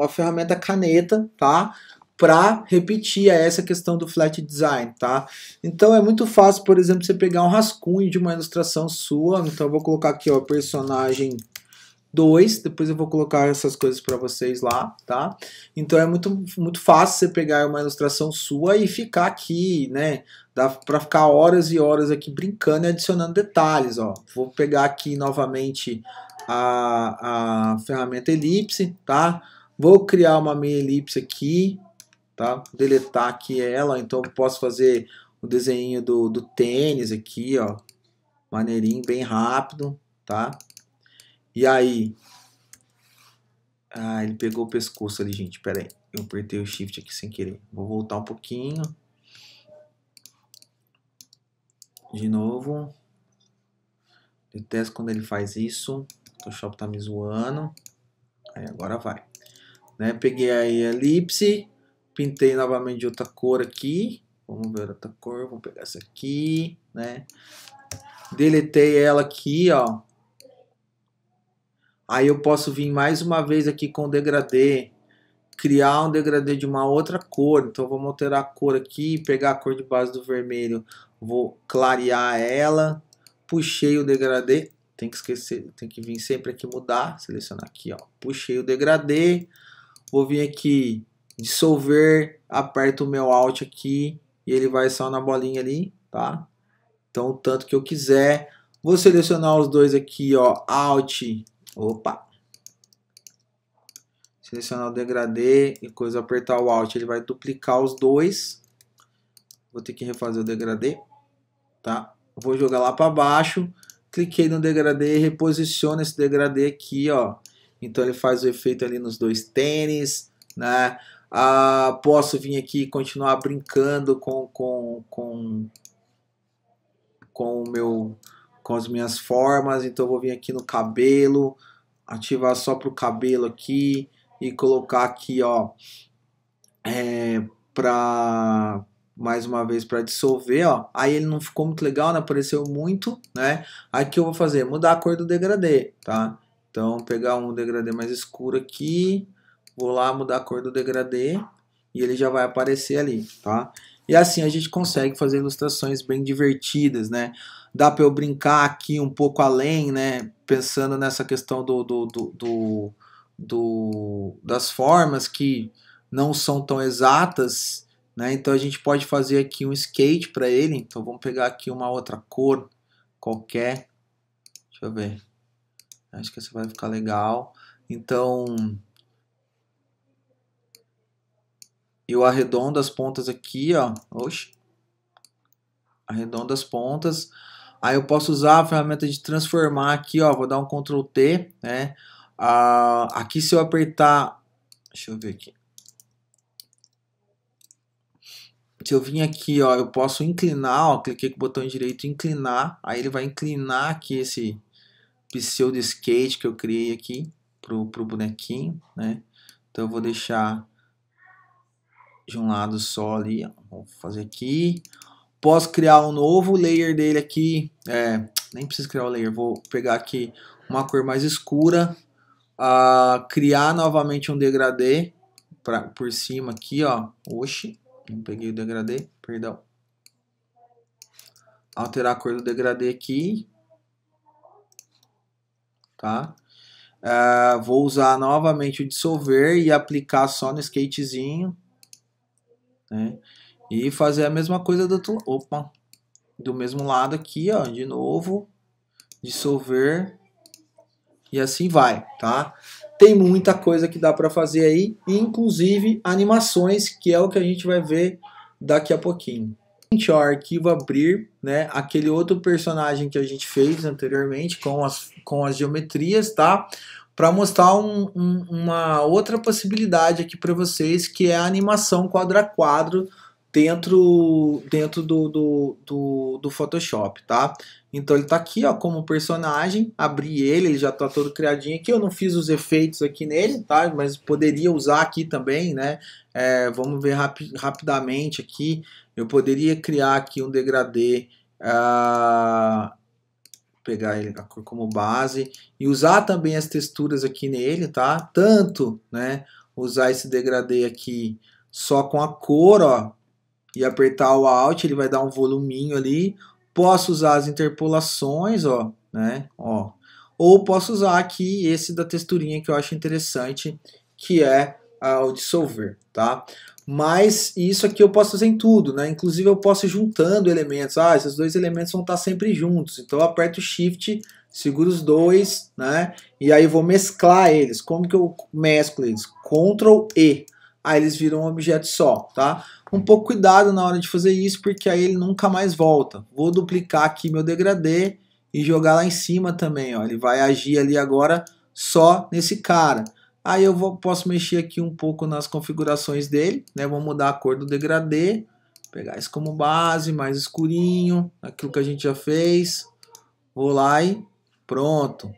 a ferramenta caneta, tá? Para repetir essa questão do flat design, tá? Então é muito fácil, por exemplo, você pegar um rascunho de uma ilustração sua. Então eu vou colocar aqui, ó, personagem 2, depois eu vou colocar essas coisas para vocês lá, tá? Então é muito fácil você pegar uma ilustração sua e ficar aqui, né? Dá para ficar horas e horas aqui brincando e adicionando detalhes, ó. Vou pegar aqui novamente a ferramenta elipse, tá? Vou criar uma meia elipse aqui, tá? Deletar aqui ela, então eu posso fazer o desenho do tênis aqui, ó. Maneirinho, bem rápido, tá? E aí? Ele pegou o pescoço ali, gente. Pera aí. Eu apertei o shift aqui sem querer. Vou voltar um pouquinho. De novo. Detesto quando ele faz isso. O Photoshop tá me zoando. Aí agora vai. Né? Peguei aí a elipse. Pintei novamente de outra cor aqui. Vamos ver outra cor. Vou pegar essa aqui, né? Deletei ela aqui, ó. Aí eu posso vir mais uma vez aqui com o degradê, criar um degradê de uma outra cor. Então vamos alterar a cor aqui, pegar a cor de base do vermelho, vou clarear ela, puxei o degradê, tem que esquecer, tem que vir sempre aqui mudar, selecionar aqui, ó, puxei o degradê, vou vir aqui dissolver, aperto o meu Alt aqui e ele vai só na bolinha ali, tá? Então o tanto que eu quiser, vou selecionar os dois aqui, ó, Alt. Opa! Selecionar o degradê e coisa, apertar o Alt, ele vai duplicar os dois. Vou ter que refazer o degradê, tá? Vou jogar lá para baixo, cliquei no degradê e reposiciono esse degradê aqui, ó. Então ele faz o efeito ali nos dois tênis, né? Posso vir aqui e continuar brincando com as minhas formas. Então eu vou vir aqui no cabelo, ativar só para o cabelo aqui e colocar aqui, ó, para mais uma vez para dissolver, ó. Aí ele não ficou muito legal, né? Apareceu muito, né? Aí o que eu vou fazer? Mudar a cor do degradê, tá? Então pegar um degradê mais escuro aqui, vou lá mudar a cor do degradê e ele já vai aparecer ali, tá? E assim a gente consegue fazer ilustrações bem divertidas, né? Dá para eu brincar aqui um pouco além, né? Pensando nessa questão das formas que não são tão exatas, né? Então a gente pode fazer aqui um skate para ele. Então vamos pegar aqui uma outra cor qualquer. Deixa eu ver. Acho que essa vai ficar legal. Então eu arredondo as pontas aqui, ó. Oxi. Arredondo as pontas. Aí eu posso usar a ferramenta de transformar aqui, ó. Vou dar um Ctrl T, né? Aqui se eu apertar, deixa eu ver aqui. Se eu vir aqui, ó, eu posso inclinar, ó, cliquei com o botão direito, inclinar, aí ele vai inclinar aqui esse pseudo skate que eu criei aqui pro bonequinho, né? Então eu vou deixar de um lado só ali, ó. Vou fazer aqui. Posso criar um novo layer dele aqui, nem preciso criar o layer, vou pegar aqui uma cor mais escura, criar novamente um degradê por cima aqui, ó. Oxi, não peguei o degradê, perdão. Alterar a cor do degradê aqui, tá? Vou usar novamente o dissolver e aplicar só no skatezinho, né? E fazer a mesma coisa do mesmo lado aqui, ó, de novo, dissolver e assim vai, tá? Tem muita coisa que dá para fazer aí, inclusive animações, que é o que a gente vai ver daqui a pouquinho. O arquivo abrir, né, aquele outro personagem que a gente fez anteriormente com as geometrias, tá? Para mostrar uma outra possibilidade aqui para vocês, que é a animação quadro a quadro dentro do Photoshop, tá? Então ele tá aqui, ó, como personagem, abri ele já tá todo criadinho aqui, eu não fiz os efeitos aqui nele, tá? Mas poderia usar aqui também, né? Vamos ver rapidamente aqui, eu poderia criar aqui um degradê, pegar ele a cor como base e usar também as texturas aqui nele, tá? Tanto, né, usar esse degradê aqui só com a cor, ó, e apertar o Alt, ele vai dar um voluminho ali. Posso usar as interpolações, ó, né? Ó. Ou posso usar aqui esse da texturinha que eu acho interessante, que é o dissolver, tá? Mas isso aqui eu posso fazer em tudo, né? Inclusive eu posso ir juntando elementos. Esses dois elementos vão estar sempre juntos. Então eu aperto o Shift, seguro os dois, né? E aí vou mesclar eles. Como que eu mesclo eles? Ctrl E. Aí eles viram um objeto só, tá? Um pouco cuidado na hora de fazer isso, porque aí ele nunca mais volta. Vou duplicar aqui meu degradê e jogar lá em cima também, ó. Ele vai agir ali agora só nesse cara. Aí eu posso mexer aqui um pouco nas configurações dele, né? Vou mudar a cor do degradê, pegar isso como base, mais escurinho, aquilo que a gente já fez. Vou lá e pronto.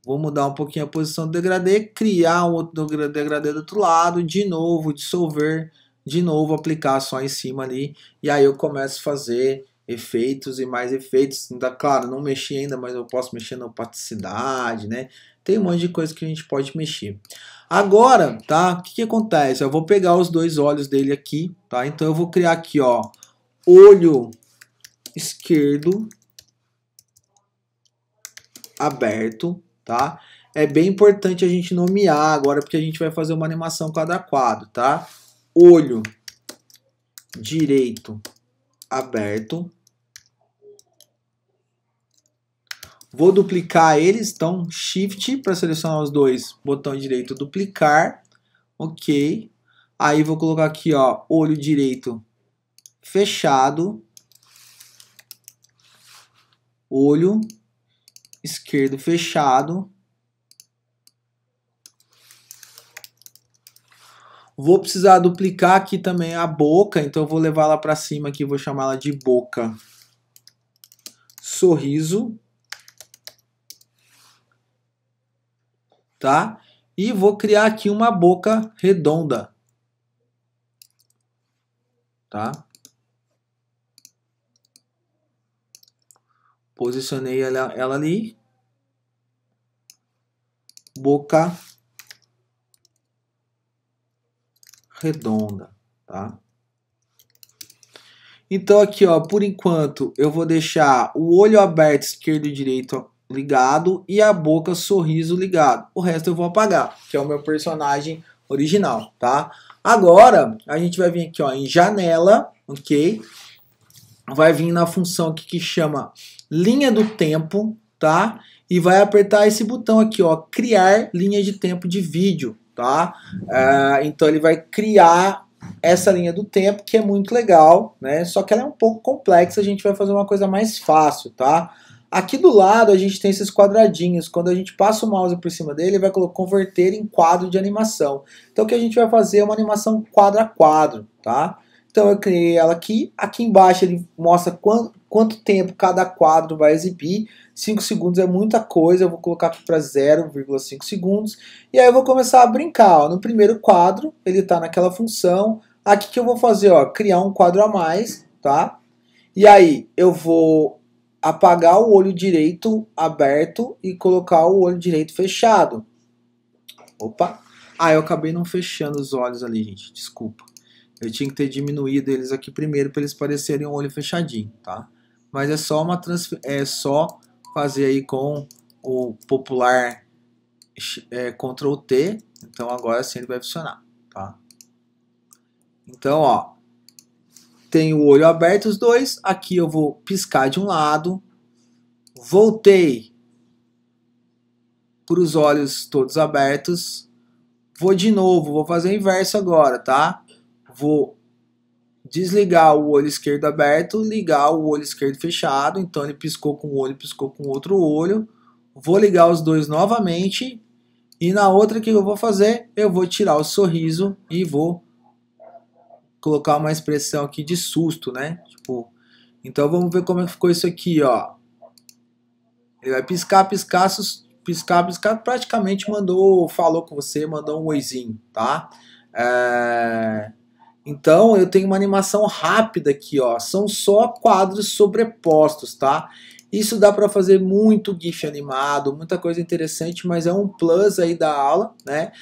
Vou mudar um pouquinho a posição do degradê, criar um outro degradê do outro lado, de novo dissolver, de novo aplicar só em cima ali, e aí eu começo a fazer efeitos e mais efeitos. Ainda, claro, não mexi ainda, mas eu posso mexer na opacidade, né? Tem um monte de coisa que a gente pode mexer. Agora, tá? O que acontece? Eu vou pegar os dois olhos dele aqui, tá? Então eu vou criar aqui, ó, olho esquerdo aberto, tá? É bem importante a gente nomear agora, porque a gente vai fazer uma animação quadro a quadro, tá? Olho direito aberto. Vou duplicar eles, então Shift para selecionar os dois, botão direito duplicar, ok. Aí vou colocar aqui, ó, olho direito fechado, olho esquerdo fechado. Vou precisar duplicar aqui também a boca, então eu vou levar ela para cima aqui, vou chamar ela de boca sorriso, tá? E vou criar aqui uma boca redonda, tá? Posicionei ela ali, boca redonda, tá? Então aqui, ó, por enquanto eu vou deixar o olho aberto esquerdo e direito ligado e a boca sorriso ligado. O resto eu vou apagar, que é o meu personagem original, tá? Agora a gente vai vir aqui, ó, em janela, ok? Vai vir na função aqui que chama linha do tempo, tá? E vai apertar esse botão aqui, ó, criar linha de tempo de vídeo, tá? Então ele vai criar essa linha do tempo, que é muito legal, né? Só que ela é um pouco complexa, a gente vai fazer uma coisa mais fácil, tá? Aqui do lado a gente tem esses quadradinhos. Quando a gente passa o mouse por cima dele, ele vai converter em quadro de animação. Então o que a gente vai fazer é uma animação quadro a quadro, tá? Então eu criei ela aqui. Aqui embaixo ele mostra quanto tempo cada quadro vai exibir. 5 segundos é muita coisa. Eu vou colocar aqui para 0,5 segundos. E aí eu vou começar a brincar. Ó. No primeiro quadro, ele está naquela função. Aqui que eu vou fazer, ó, criar um quadro a mais, tá? E aí eu vou apagar o olho direito aberto e colocar o olho direito fechado. Opa! Eu acabei não fechando os olhos ali, gente. Desculpa. Eu tinha que ter diminuído eles aqui primeiro para eles parecerem um olho fechadinho, tá? Mas é só é só fazer aí com o popular Ctrl T. Então agora sim ele vai funcionar, tá? Então, ó, tem o olho aberto os dois. Aqui eu vou piscar de um lado. Voltei para os olhos todos abertos. Vou de novo, vou fazer o inverso agora, tá? Vou desligar o olho esquerdo aberto, ligar o olho esquerdo fechado. Então ele piscou com um olho, piscou com outro olho. Vou ligar os dois novamente. E na outra que eu vou fazer, eu vou tirar o sorriso e vou colocar uma expressão aqui de susto, né? Tipo, então vamos ver como é que ficou isso aqui, ó. Ele vai piscar, piscar, piscar, piscar, praticamente falou com você, mandou um oizinho, tá? Então eu tenho uma animação rápida aqui, ó. São só quadros sobrepostos, tá? Isso dá para fazer muito GIF animado, muita coisa interessante, mas é um plus aí da aula, né?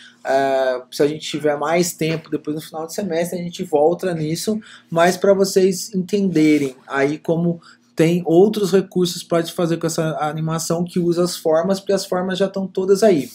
Se a gente tiver mais tempo depois no final do semestre, a gente volta nisso, mas para vocês entenderem aí como tem outros recursos para fazer com essa animação que usa as formas, porque as formas já estão todas aí.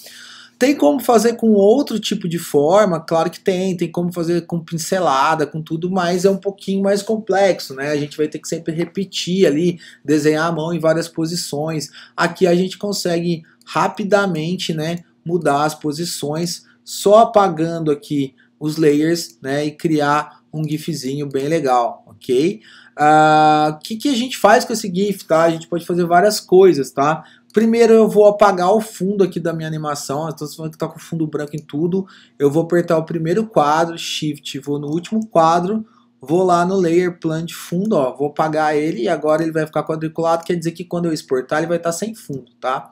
Tem como fazer com outro tipo de forma? Claro que tem como fazer com pincelada, com tudo, mas é um pouquinho mais complexo, né? A gente vai ter que sempre repetir ali, desenhar a mão em várias posições. Aqui a gente consegue rapidamente, né, mudar as posições, só apagando aqui os layers, né, e criar um gifzinho bem legal, ok? O que a gente faz com esse GIF, tá? A gente pode fazer várias coisas, tá? Primeiro eu vou apagar o fundo aqui da minha animação. Estou falando que está com fundo branco em tudo. Eu vou apertar o primeiro quadro, Shift, vou no último quadro, vou lá no Layer Plan de fundo, ó, vou apagar ele e agora ele vai ficar quadriculado, quer dizer que quando eu exportar ele vai estar sem fundo, tá?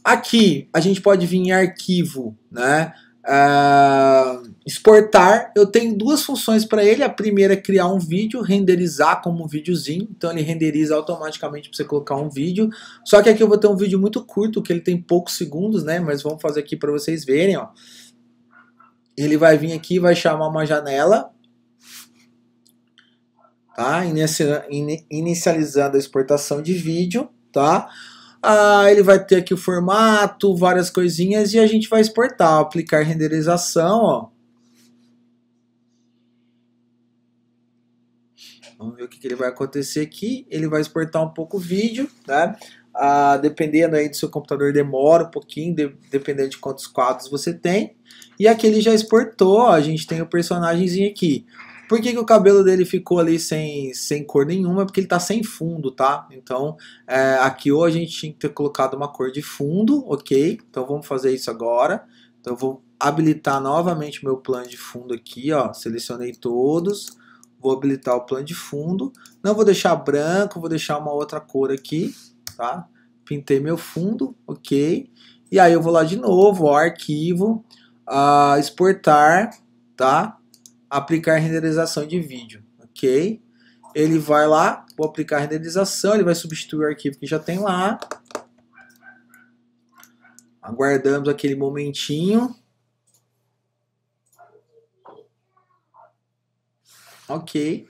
Aqui a gente pode vir em arquivo, né? Exportar, eu tenho duas funções para ele. A primeira é criar um vídeo, renderizar como um videozinho, então ele renderiza automaticamente para você colocar um vídeo. Só que aqui eu vou ter um vídeo muito curto, que ele tem poucos segundos, né? Mas vamos fazer aqui para vocês verem, ó. Ele vai vir aqui, vai chamar uma janela, tá? Inicializando a exportação de vídeo, tá? Ele vai ter aqui o formato, várias coisinhas e a gente vai exportar, aplicar renderização, ó. Vamos ver o que ele vai acontecer aqui. Ele vai exportar um pouco o vídeo, né? Dependendo aí do seu computador demora um pouquinho, dependendo de quantos quadros você tem. E aqui ele já exportou, ó, a gente tem o personagemzinho aqui. Por que o cabelo dele ficou ali sem cor nenhuma? Porque ele tá sem fundo, tá? Então, aqui ou a gente tinha que ter colocado uma cor de fundo, ok? Então vamos fazer isso agora. Então eu vou habilitar novamente meu plano de fundo aqui, ó. Selecionei todos. Vou habilitar o plano de fundo. Não vou deixar branco, vou deixar uma outra cor aqui, tá? Pintei meu fundo, ok? E aí eu vou lá de novo, ó, arquivo, exportar, tá? Aplicar renderização de vídeo, ok? Ele vai lá, vou aplicar renderização, ele vai substituir o arquivo que já tem lá. Aguardamos aquele momentinho. Ok.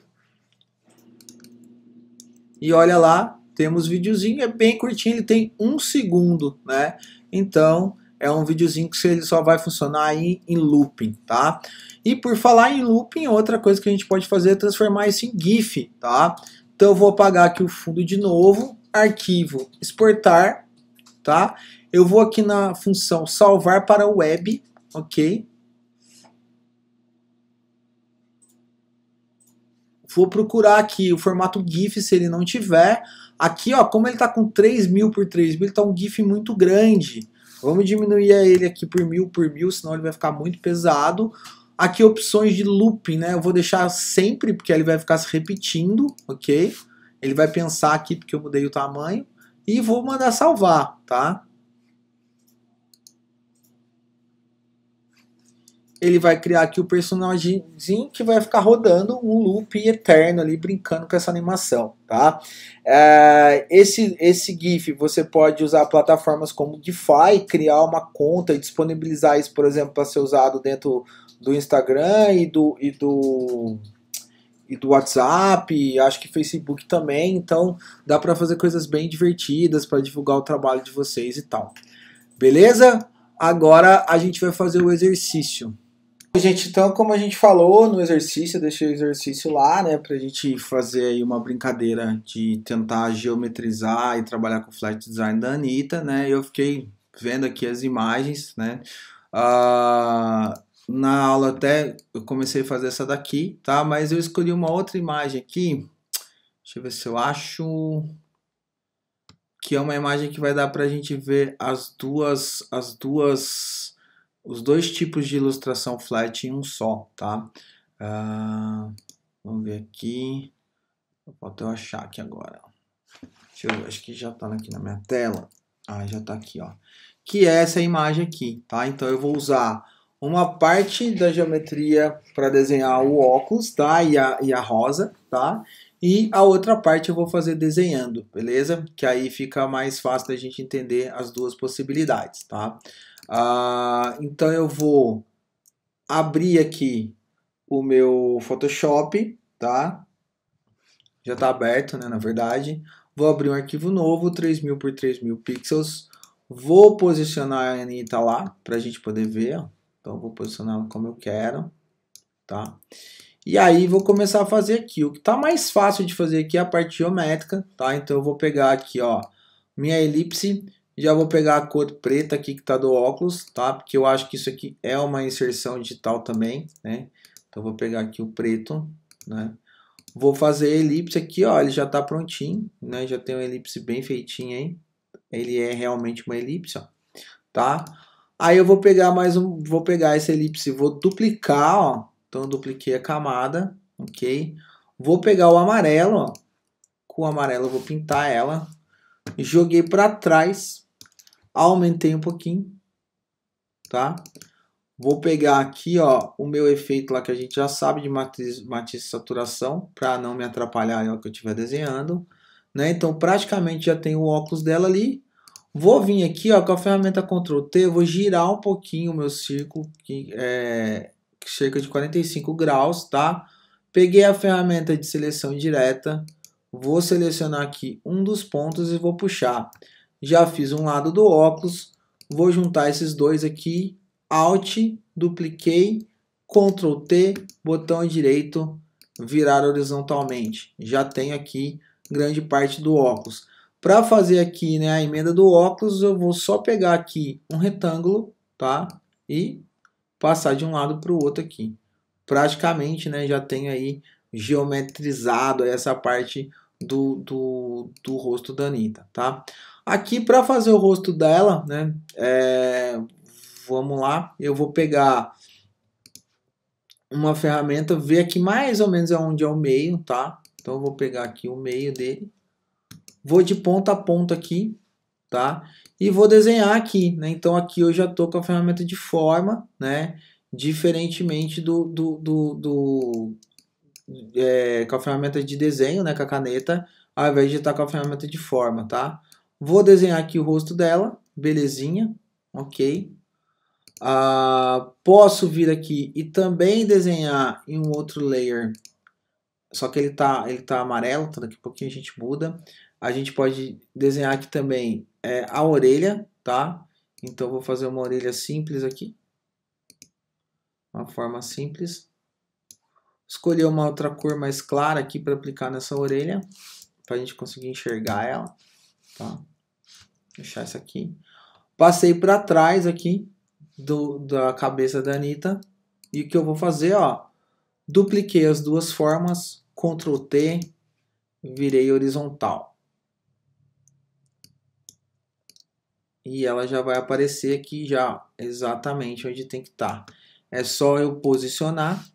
E olha lá, temos videozinho, é bem curtinho, ele tem 1 segundo, né? Então é um videozinho que ele só vai funcionar aí em looping, tá? E por falar em looping, outra coisa que a gente pode fazer é transformar isso em GIF, tá? Então eu vou apagar aqui o fundo de novo, arquivo, exportar, tá? Eu vou aqui na função salvar para web, ok? Vou procurar aqui o formato GIF se ele não tiver. Aqui, ó, como ele está com 3000 por 3000, ele está um GIF muito grande. Vamos diminuir ele aqui por 1000, senão ele vai ficar muito pesado. Aqui opções de looping, né? Eu vou deixar sempre, porque ele vai ficar se repetindo, ok? Ele vai pensar aqui porque eu mudei o tamanho. E vou mandar salvar, tá? Ele vai criar aqui o personagemzinho que vai ficar rodando um loop eterno ali, brincando com essa animação, tá? Esse GIF você pode usar plataformas como Gify, criar uma conta e disponibilizar isso, por exemplo, para ser usado dentro do Instagram e do WhatsApp, acho que Facebook também, então dá para fazer coisas bem divertidas para divulgar o trabalho de vocês e tal. Beleza? Agora a gente vai fazer o exercício. Gente, então como a gente falou no exercício, eu deixei o exercício lá, né, pra gente fazer aí uma brincadeira de tentar geometrizar e trabalhar com o flat design da Anitta, né, eu fiquei vendo aqui as imagens, né, na aula até eu comecei a fazer essa daqui, tá, mas eu escolhi uma outra imagem aqui, deixa eu ver se eu acho, que é uma imagem que vai dar pra gente ver os dois tipos de ilustração flat em um só, tá? Vamos ver aqui. Falta eu achar aqui agora. Deixa eu ver, acho que já tá aqui na minha tela. Já tá aqui, ó. Que é essa imagem aqui, tá? Então eu vou usar uma parte da geometria para desenhar o óculos, tá? E a rosa, tá? E a outra parte eu vou fazer desenhando, beleza? Que aí fica mais fácil da gente entender as duas possibilidades, tá? Então eu vou abrir aqui o meu Photoshop, tá? Já está aberto, né, na verdade. Vou abrir um arquivo novo, 3000 por 3000 pixels. Vou posicionar a Anitta lá, para a gente poder ver. Ó. Então vou posicionar ela como eu quero, tá? E aí vou começar a fazer aqui. O que está mais fácil de fazer aqui é a parte geométrica, tá? Então eu vou pegar aqui, ó, minha elipse. Já vou pegar a cor preta aqui que está do óculos, tá? Porque eu acho que isso aqui é uma inserção digital também, né? Então vou pegar aqui o preto, né? Vou fazer a elipse aqui, ó, ele já está prontinho, né? Já tem uma elipse bem feitinha aí. Ele é realmente uma elipse, ó, tá? Aí eu vou pegar vou pegar essa elipse, vou duplicar, ó. Então eu dupliquei a camada, ok? Vou pegar o amarelo, ó. Com o amarelo eu vou pintar ela. Joguei para trás, aumentei um pouquinho, tá? Vou pegar aqui, ó, o meu efeito lá que a gente já sabe de matiz e saturação, para não me atrapalhar no que eu estiver desenhando, né? Então praticamente já tem o óculos dela ali. Vou vir aqui, ó, com a ferramenta Ctrl T, eu vou girar um pouquinho o meu círculo, que é cerca de 45 graus, tá? Peguei a ferramenta de seleção direta, vou selecionar aqui um dos pontos e vou puxar. Já fiz um lado do óculos, vou juntar esses dois aqui, Alt, dupliquei, Ctrl T, botão direito, virar horizontalmente. Já tenho aqui grande parte do óculos. Para fazer aqui, né, a emenda do óculos, eu vou só pegar aqui um retângulo, tá? E passar de um lado para o outro aqui. Praticamente, né, já tenho aí geometrizado essa parte do rosto da Anitta, tá? Aqui para fazer o rosto dela, né, vamos lá, eu vou pegar uma ferramenta, ver aqui mais ou menos onde é o meio, tá? Então eu vou pegar aqui o meio dele, vou de ponta a ponta aqui, tá? E vou desenhar aqui, né? Então aqui eu já tô com a ferramenta de forma, né? Diferentemente com a ferramenta de desenho, né? Com a caneta, ao invés de estar com a ferramenta de forma, tá? Vou desenhar aqui o rosto dela, belezinha, ok? Posso vir aqui e também desenhar em um outro layer, só que ele tá amarelo, então daqui a pouquinho a gente muda. A gente pode desenhar aqui também a orelha, tá? Então eu vou fazer uma orelha simples aqui. Uma forma simples. Escolher uma outra cor mais clara aqui para aplicar nessa orelha, para a gente conseguir enxergar ela, tá? Deixar essa aqui. Passei para trás aqui da cabeça da Anitta. E o que eu vou fazer, ó, dupliquei as duas formas, Ctrl T, virei horizontal. E ela já vai aparecer aqui já exatamente onde tem que estar. É só eu posicionar.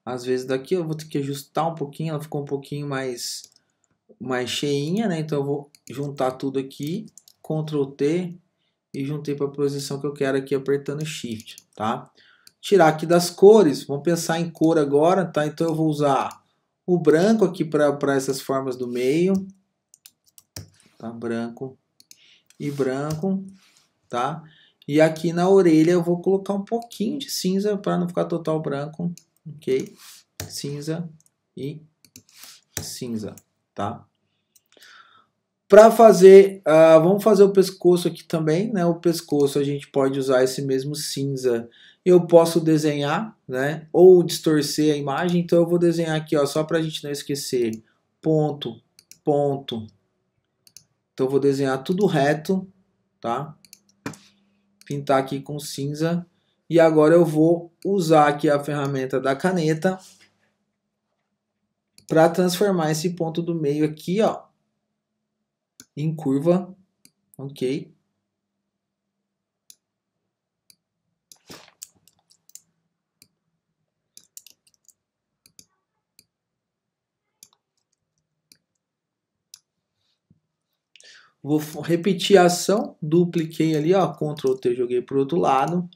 Às vezes daqui eu vou ter que ajustar um pouquinho, ela ficou um pouquinho mais cheinha, né? Então eu vou juntar tudo aqui, Ctrl T e juntei para a posição que eu quero aqui apertando Shift, tá? Tirar aqui das cores, vamos pensar em cor agora, tá? Então eu vou usar o branco aqui para essas formas do meio, tá? Branco e branco, tá? E aqui na orelha eu vou colocar um pouquinho de cinza para não ficar total branco, ok? Cinza e cinza, tá? Para fazer, vamos fazer o pescoço aqui também, né? O pescoço a gente pode usar esse mesmo cinza. Eu posso desenhar, né? Ou distorcer a imagem. Então eu vou desenhar aqui, ó, só para a gente não esquecer. Ponto, ponto. Então eu vou desenhar tudo reto, tá? Pintar aqui com cinza. E agora eu vou usar aqui a ferramenta da caneta para transformar esse ponto do meio aqui, ó, em curva, ok? Vou repetir a ação, dupliquei ali, ó, Ctrl T, joguei para o outro lado.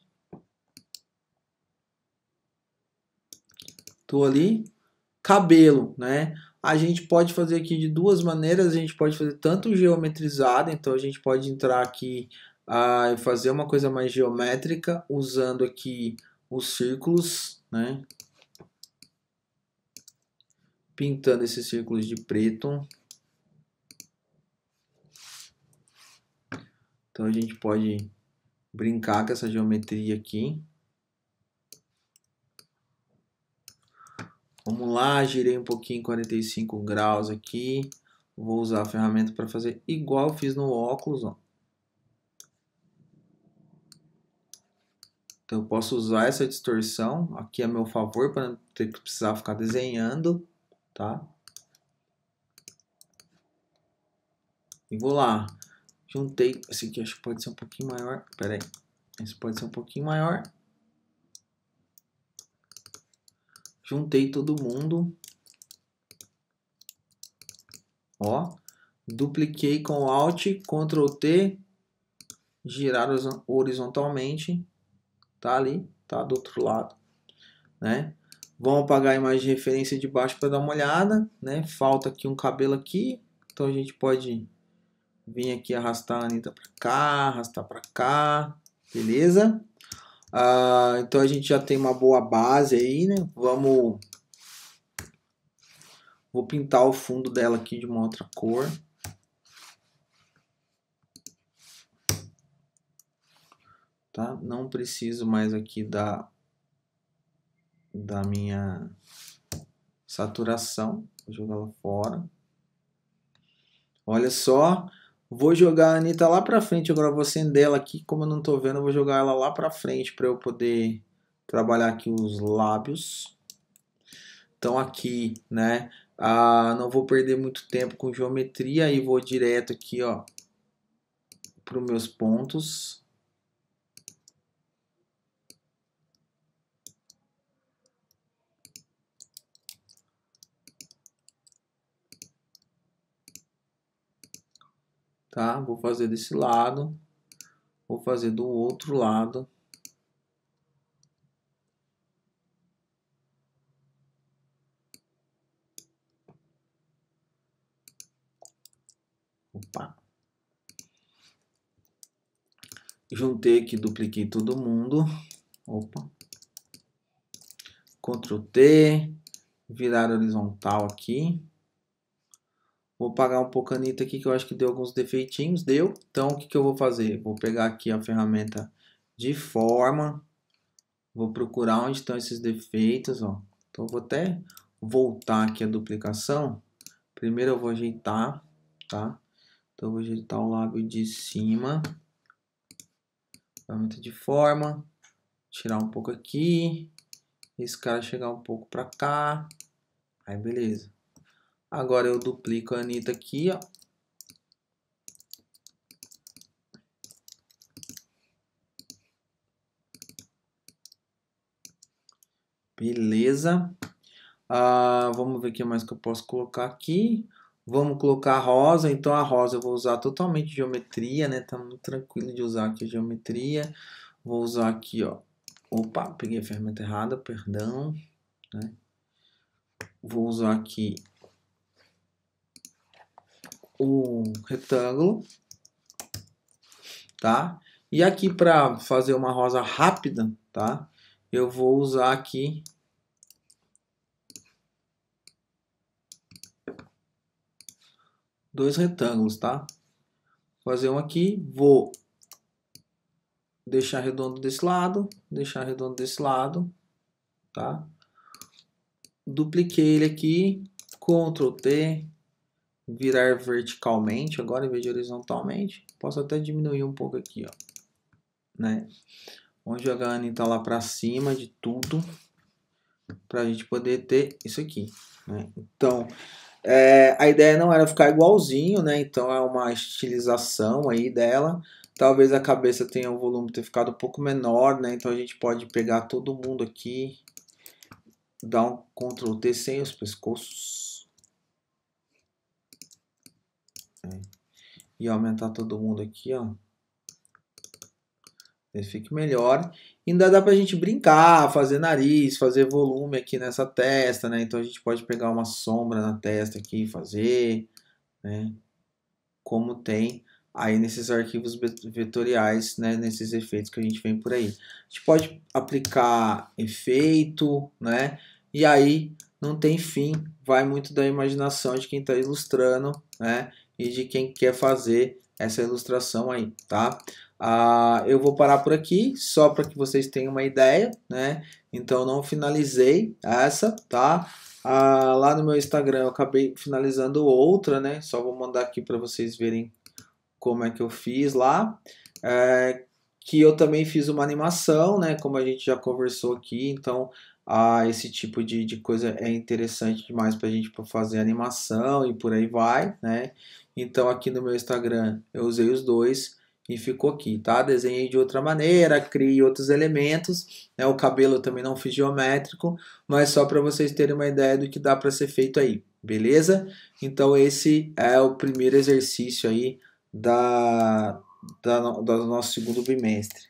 Tô ali. Cabelo, né? A gente pode fazer aqui de duas maneiras, a gente pode fazer tanto geometrizado, então a gente pode entrar aqui e fazer uma coisa mais geométrica, usando aqui os círculos, né? Pintando esses círculos de preto. Então a gente pode brincar com essa geometria aqui. Vamos lá, girei um pouquinho 45 graus aqui. Vou usar a ferramenta para fazer igual eu fiz no óculos, ó. Então eu posso usar essa distorção aqui a meu favor para não ter que precisar ficar desenhando, tá? E vou lá. Juntei, esse aqui acho que pode ser um pouquinho maior. Pera aí. Esse pode ser um pouquinho maior. Juntei todo mundo. Ó, dupliquei com Alt, Ctrl T, girar horizontalmente. Tá ali, tá do outro lado, né? Vamos apagar a imagem de referência de baixo para dar uma olhada, né? Falta aqui um cabelo aqui, então a gente pode vir aqui arrastar a Anitta para cá, arrastar para cá, beleza? Então a gente já tem uma boa base aí, né? Vou pintar o fundo dela aqui de uma outra cor. Tá? Não preciso mais aqui da minha saturação. Vou jogar ela fora. Olha só. Vou jogar a Anitta lá pra frente. Agora eu vou acender ela aqui. Como eu não tô vendo, eu vou jogar ela lá pra frente para eu poder trabalhar aqui os lábios. Então aqui, né? Não vou perder muito tempo com geometria e vou direto aqui, ó, para os meus pontos. Tá? Vou fazer desse lado. Vou fazer do outro lado. Opa. Juntei aqui, dupliquei todo mundo. Opa. Ctrl T. Virar horizontal aqui. Vou apagar um pouco a Anitta aqui, que eu acho que deu alguns defeitinhos. Deu. Então, o que que eu vou fazer? Vou pegar aqui a ferramenta de forma. Vou procurar onde estão esses defeitos, ó. Então, eu vou até voltar aqui a duplicação. Primeiro eu vou ajeitar, tá? Então, eu vou ajeitar o lábio de cima. Ferramenta de forma. Tirar um pouco aqui. Esse cara chegar um pouco pra cá. Aí, beleza. Agora eu duplico a Anitta aqui, ó. Beleza. Vamos ver o que mais que eu posso colocar aqui. Vamos colocar a rosa. Então a rosa eu vou usar totalmente geometria, né? Tá muito tranquilo de usar aqui a geometria. Vou usar aqui, ó. Opa, peguei a ferramenta errada, perdão. Né? Vou usar aqui o retângulo, tá? E aqui para fazer uma rosa rápida, tá? Eu vou usar aqui dois retângulos, tá? Vou fazer um aqui, vou deixar redondo desse lado, deixar redondo desse lado, tá? Dupliquei ele aqui, Ctrl T, virar verticalmente, agora em vez de horizontalmente. Posso até diminuir um pouco aqui, ó, né? Vamos jogar a Anitta lá pra cima de tudo, pra gente poder ter isso aqui, né? Então, a ideia não era ficar igualzinho, né? Então é uma estilização aí dela. Talvez a cabeça tenha um volume ter ficado um pouco menor, né? Então a gente pode pegar todo mundo aqui, dar um Ctrl T sem os pescoços. E aumentar todo mundo aqui, ó. Ele fique melhor. Ainda dá pra gente brincar, fazer nariz, fazer volume aqui nessa testa, né? Então a gente pode pegar uma sombra na testa aqui e fazer, né? Como tem aí nesses arquivos vetoriais, né? Nesses efeitos que a gente vem por aí. A gente pode aplicar efeito, né? E aí não tem fim, vai muito da imaginação de quem está ilustrando, né? E de quem quer fazer essa ilustração aí, tá? Eu vou parar por aqui, só para que vocês tenham uma ideia, né? Então não finalizei essa, tá? Lá no meu Instagram eu acabei finalizando outra, né? Só vou mandar aqui para vocês verem como é que eu fiz lá. Que eu também fiz uma animação, né? Como a gente já conversou aqui, então esse tipo de coisa é interessante demais para a gente fazer animação e por aí vai, né? Então aqui no meu Instagram eu usei os dois e ficou aqui, tá? Desenhei de outra maneira, criei outros elementos, né? O cabelo eu também não fiz geométrico, mas só para vocês terem uma ideia do que dá para ser feito aí, beleza? Então esse é o primeiro exercício aí do nosso segundo bimestre.